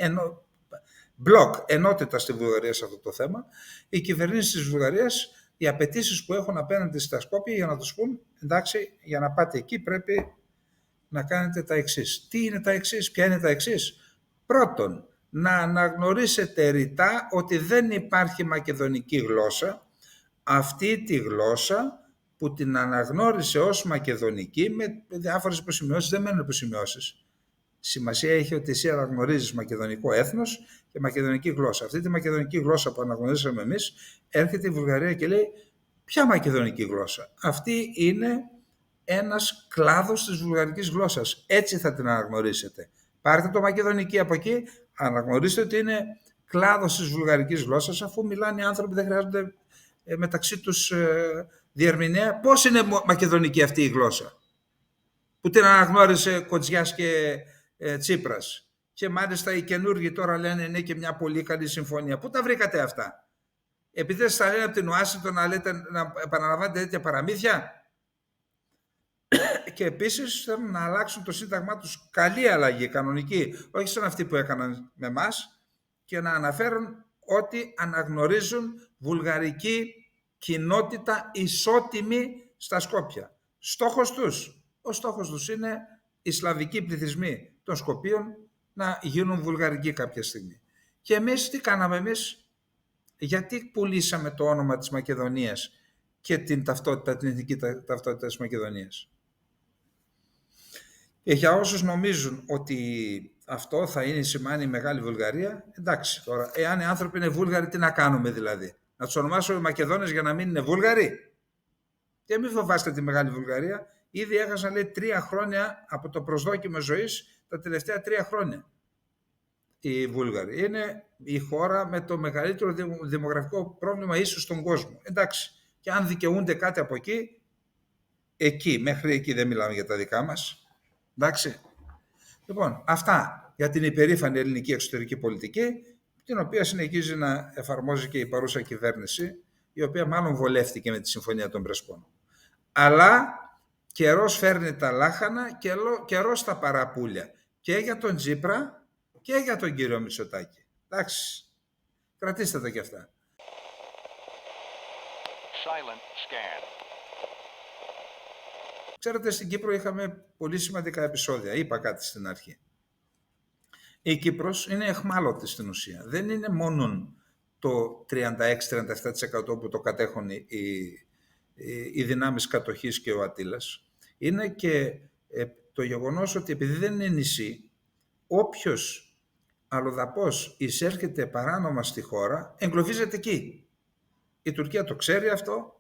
ενότητα στη Βουλγαρία σε αυτό το θέμα, οι κυβερνήσεις της Βουλγαρίας, οι απαιτήσεις που έχουν απέναντι στα Σκόπια για να τους πούν εντάξει, για να πάτε εκεί πρέπει να κάνετε τα εξής. Τι είναι τα εξής, ποια είναι τα εξής? Πρώτον, να αναγνωρίσετε ρητά ότι δεν υπάρχει μακεδονική γλώσσα, αυτή τη γλώσσα που την αναγνώρισε ως μακεδονική με διάφορες υποσημειώσεις, δεν μένουν υποσημειώσεις. Σημασία έχει ότι εσύ αναγνωρίζεις μακεδονικό έθνος και μακεδονική γλώσσα. Αυτή τη μακεδονική γλώσσα που αναγνωρίσαμε εμείς, έρχεται η Βουλγαρία και λέει ποια μακεδονική γλώσσα? Αυτή είναι ένας κλάδος της βουλγαρικής γλώσσας. Έτσι θα την αναγνωρίσετε. Πάρτε το μακεδονική από εκεί, αναγνωρίστε ότι είναι κλάδος της βουλγαρικής γλώσσας, αφού μιλάνε οι άνθρωποι, δεν χρειάζονται μεταξύ τους διερμηνέα. Πώς είναι μακεδονική αυτή η γλώσσα που την αναγνώρισε Κοτζιάς και Τσίπρας? Και μάλιστα οι καινούργοι τώρα λένε είναι και μια πολύ καλή συμφωνία. Πού τα βρήκατε αυτά? Επειδή δεν σας λένε από την Ουάσιγκτον να επαναλαμβάνετε τέτοια παραμύθια? Και επίσης θέλουν να αλλάξουν το σύνταγμά τους, καλή αλλαγή, κανονική, όχι σαν αυτή που έκαναν με εμάς, και να αναφέρουν ότι αναγνωρίζουν βουλγαρική κοινότητα ισότιμη στα Σκόπια. Ο στόχος τους είναι οι σλαβικοί πληθυσμοί των Σκοπίων να γίνουν βουλγαρικοί κάποια στιγμή. Και εμείς τι κάναμε εμείς? Γιατί πουλήσαμε το όνομα της Μακεδονίας και την ταυτότητα, την εθνική ταυτότητα της Μακεδονίας? Και για όσους νομίζουν ότι αυτό θα είναι σημαίνει μεγάλη Βουλγαρία, εντάξει τώρα, εάν οι άνθρωποι είναι Βούλγαροι, τι να κάνουμε δηλαδή? Να τους ονομάσουμε Μακεδόνες για να μην είναι Βούλγαροι? Και μην φοβάστε τη μεγάλη Βουλγαρία. Ήδη έχασαν, λέει, 3 χρόνια από το προσδόκιμο ζωής, τα τελευταία 3 χρόνια. Οι Βούλγαροι είναι η χώρα με το μεγαλύτερο δημογραφικό πρόβλημα ίσως στον κόσμο. Εντάξει, και αν δικαιούνται κάτι από εκεί, μέχρι εκεί δεν μιλάμε για τα δικά μας. Εντάξει. Λοιπόν, αυτά για την υπερήφανη ελληνική εξωτερική πολιτική, την οποία συνεχίζει να εφαρμόζει και η παρούσα κυβέρνηση, η οποία μάλλον βολεύτηκε με τη Συμφωνία των Πρεσπών. Αλλά καιρός φέρνει τα λάχανα, καιρός τα παραπούλια. Και για τον Τσίπρα και για τον κύριο Μητσοτάκη. Εντάξει, κρατήστε τα κι αυτά. Ξέρετε, στην Κύπρο είχαμε πολύ σημαντικά επεισόδια. Είπα κάτι στην αρχή. Η Κύπρος είναι εχμάλωτη στην ουσία. Δεν είναι μόνο το 36-37% που το κατέχουν οι δυνάμεις κατοχής και ο Αττήλας. Είναι και το γεγονός ότι επειδή δεν είναι νησί, όποιος αλλοδαπός εισέρχεται παράνομα στη χώρα, εγκλωβίζεται εκεί. Η Τουρκία το ξέρει αυτό,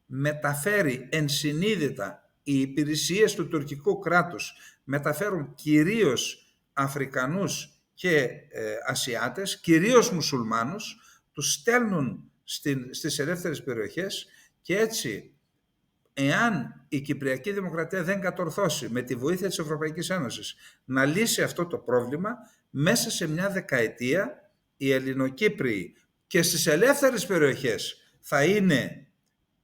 μεταφέρει ενσυνείδητα οι υπηρεσίες του τουρκικού κράτους, μεταφέρουν κυρίως Αφρικανούς και Ασιάτες, κυρίως μουσουλμάνους, τους στέλνουν στις ελεύθερες περιοχές και έτσι, εάν η Κυπριακή Δημοκρατία δεν κατορθώσει με τη βοήθεια της Ευρωπαϊκής Ένωσης να λύσει αυτό το πρόβλημα, μέσα σε μια δεκαετία οι Ελληνοκύπριοι και στις ελεύθερες περιοχές θα είναι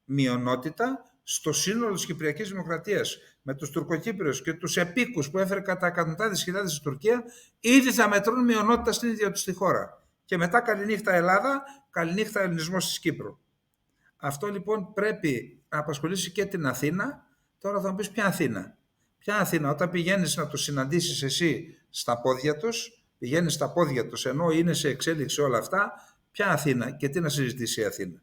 μειονότητα στο σύνολο της Κυπριακής Δημοκρατίας. Με τους Τουρκοκύπριους και τους επίκους που έφερε κατά εκατοντάδες χιλιάδες η Τουρκία, ήδη θα μετρούν μειονότητα στην ίδια τους τη χώρα. Και μετά καληνύχτα Ελλάδα, καληνύχτα ελληνισμός της Κύπρου. Αυτό λοιπόν πρέπει να απασχολήσει και την Αθήνα. Τώρα θα μου πεις ποια Αθήνα. Ποια Αθήνα, όταν πηγαίνεις να τους συναντήσεις εσύ στα πόδια τους, πηγαίνεις στα πόδια τους ενώ είναι σε εξέλιξη όλα αυτά, ποια Αθήνα και τι να συζητήσει η Αθήνα.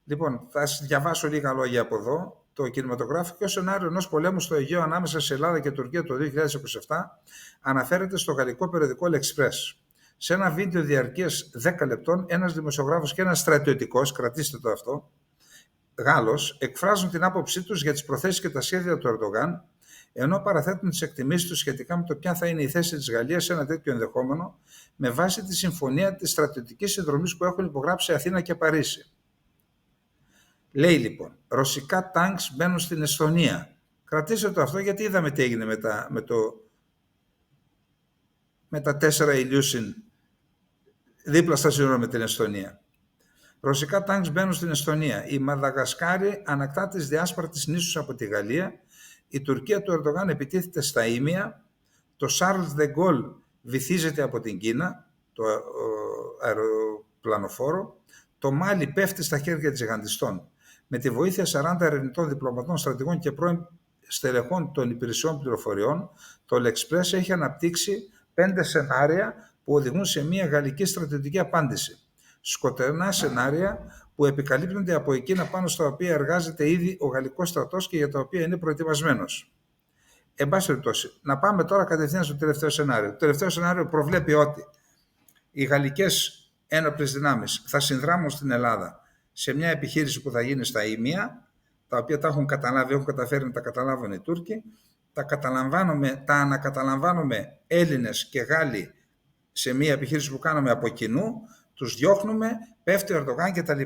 Λοιπόν, θα διαβάσω λίγα λόγια από εδώ. Το κινηματογραφικό σενάριο ενός πολέμου στο Αιγαίο ανάμεσα σε Ελλάδα και Τουρκία το 2027 αναφέρεται στο γαλλικό περιοδικό L'Express. Σε ένα βίντεο διαρκείας 10 λεπτών, ένας δημοσιογράφος και ένας στρατιωτικός, κρατήστε το αυτό, Γάλλος, εκφράζουν την άποψή τους για τις προθέσεις και τα σχέδια του Ερντογάν, ενώ παραθέτουν τις εκτιμήσεις τους σχετικά με το ποια θα είναι η θέση της Γαλλίας σε ένα τέτοιο ενδεχόμενο, με βάση τη συμφωνία της στρατιωτικής συνδρομής που έχουν υπογράψει Αθήνα και Παρίσι. Λέει λοιπόν, ρωσικά τάγκς μπαίνουν στην Εσθονία. Κρατήστε το αυτό γιατί είδαμε τι έγινε με τα 4 Ηλιούσιν δίπλα στα σύνορα με την Εσθονία. Ρωσικά τάγκς μπαίνουν στην Εσθονία. Η Μαδαγασκάρη ανακτά τις διάσπαρτες νήσους από τη Γαλλία. Η Τουρκία του Ερντογάν επιτίθεται στα Ήμια. Το Charles de Gaulle βυθίζεται από την Κίνα, το αεροπλανοφόρο. Το Μάλι πέφτει στα χέρια τζιχαντιστών. Με τη βοήθεια 40 ερευνητών, διπλωματών, στρατηγών και πρώην στελεχών των υπηρεσιών πληροφοριών, το L'Express έχει αναπτύξει 5 σενάρια που οδηγούν σε μια γαλλική στρατιωτική απάντηση. Σκοτεινά σενάρια που επικαλύπτονται από εκείνα πάνω στα οποία εργάζεται ήδη ο γαλλικός στρατός και για τα οποία είναι προετοιμασμένος. Εν πάση περιπτώσει, να πάμε τώρα κατευθείαν στο τελευταίο σενάριο. Το τελευταίο σενάριο προβλέπει ότι οι γαλλικές ένοπλες δυνάμεις θα συνδράμουν στην Ελλάδα σε μια επιχείρηση που θα γίνει στα Ήμια, τα οποία τα έχουν καταλάβει, έχουν καταφέρει να τα καταλάβουν οι Τούρκοι. Τα ανακαταλαμβάνουμε Έλληνες και Γάλλοι σε μια επιχείρηση που κάνουμε από κοινού, τους διώχνουμε, πέφτει ο Ερντογάν κτλ.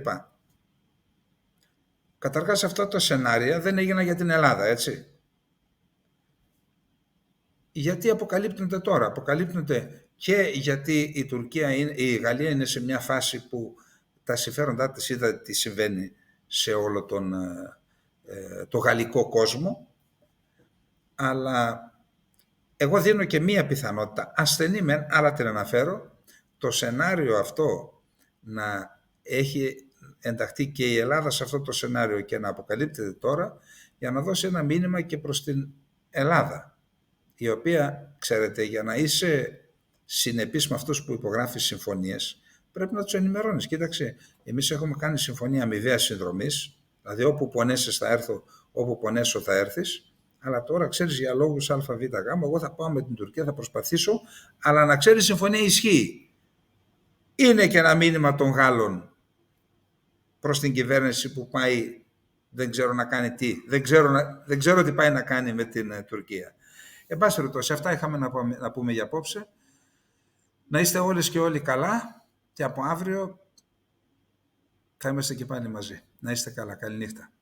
Καταρχάς αυτά τα σενάρια δεν έγιναν για την Ελλάδα, έτσι. Γιατί αποκαλύπτονται τώρα? Αποκαλύπτονται και γιατί η Γαλλία είναι σε μια φάση που τα συμφέροντά της, είδατε τι συμβαίνει σε όλο το γαλλικό κόσμο, αλλά εγώ δίνω και μία πιθανότητα, ασθενή μεν, αλλά την αναφέρω, το σενάριο αυτό να έχει ενταχθεί και η Ελλάδα σε αυτό το σενάριο και να αποκαλύπτεται τώρα, για να δώσει ένα μήνυμα και προς την Ελλάδα, η οποία, ξέρετε, για να είσαι συνεπής με αυτούς που υπογράφει συμφωνίες, πρέπει να τους ενημερώνεις. Κοίταξε, εμείς έχουμε κάνει συμφωνία αμοιβαίας συνδρομής, δηλαδή όπου πονέσαι θα έρθω, όπου πονέσω θα έρθεις, αλλά τώρα ξέρεις για λόγους ΑΒΓ, εγώ θα πάω με την Τουρκία, θα προσπαθήσω, αλλά να ξέρεις η συμφωνία ισχύει. Είναι και ένα μήνυμα των Γάλλων προς την κυβέρνηση που πάει, δεν ξέρω να κάνει τι, δεν ξέρω τι πάει να κάνει με την Τουρκία. Εν πάση περιπτώσει, αυτά είχαμε να πούμε για απόψε. Να είστε όλες και όλοι καλά και από αύριο θα είμαστε και πάλι μαζί. Να είστε καλά. Καληνύχτα.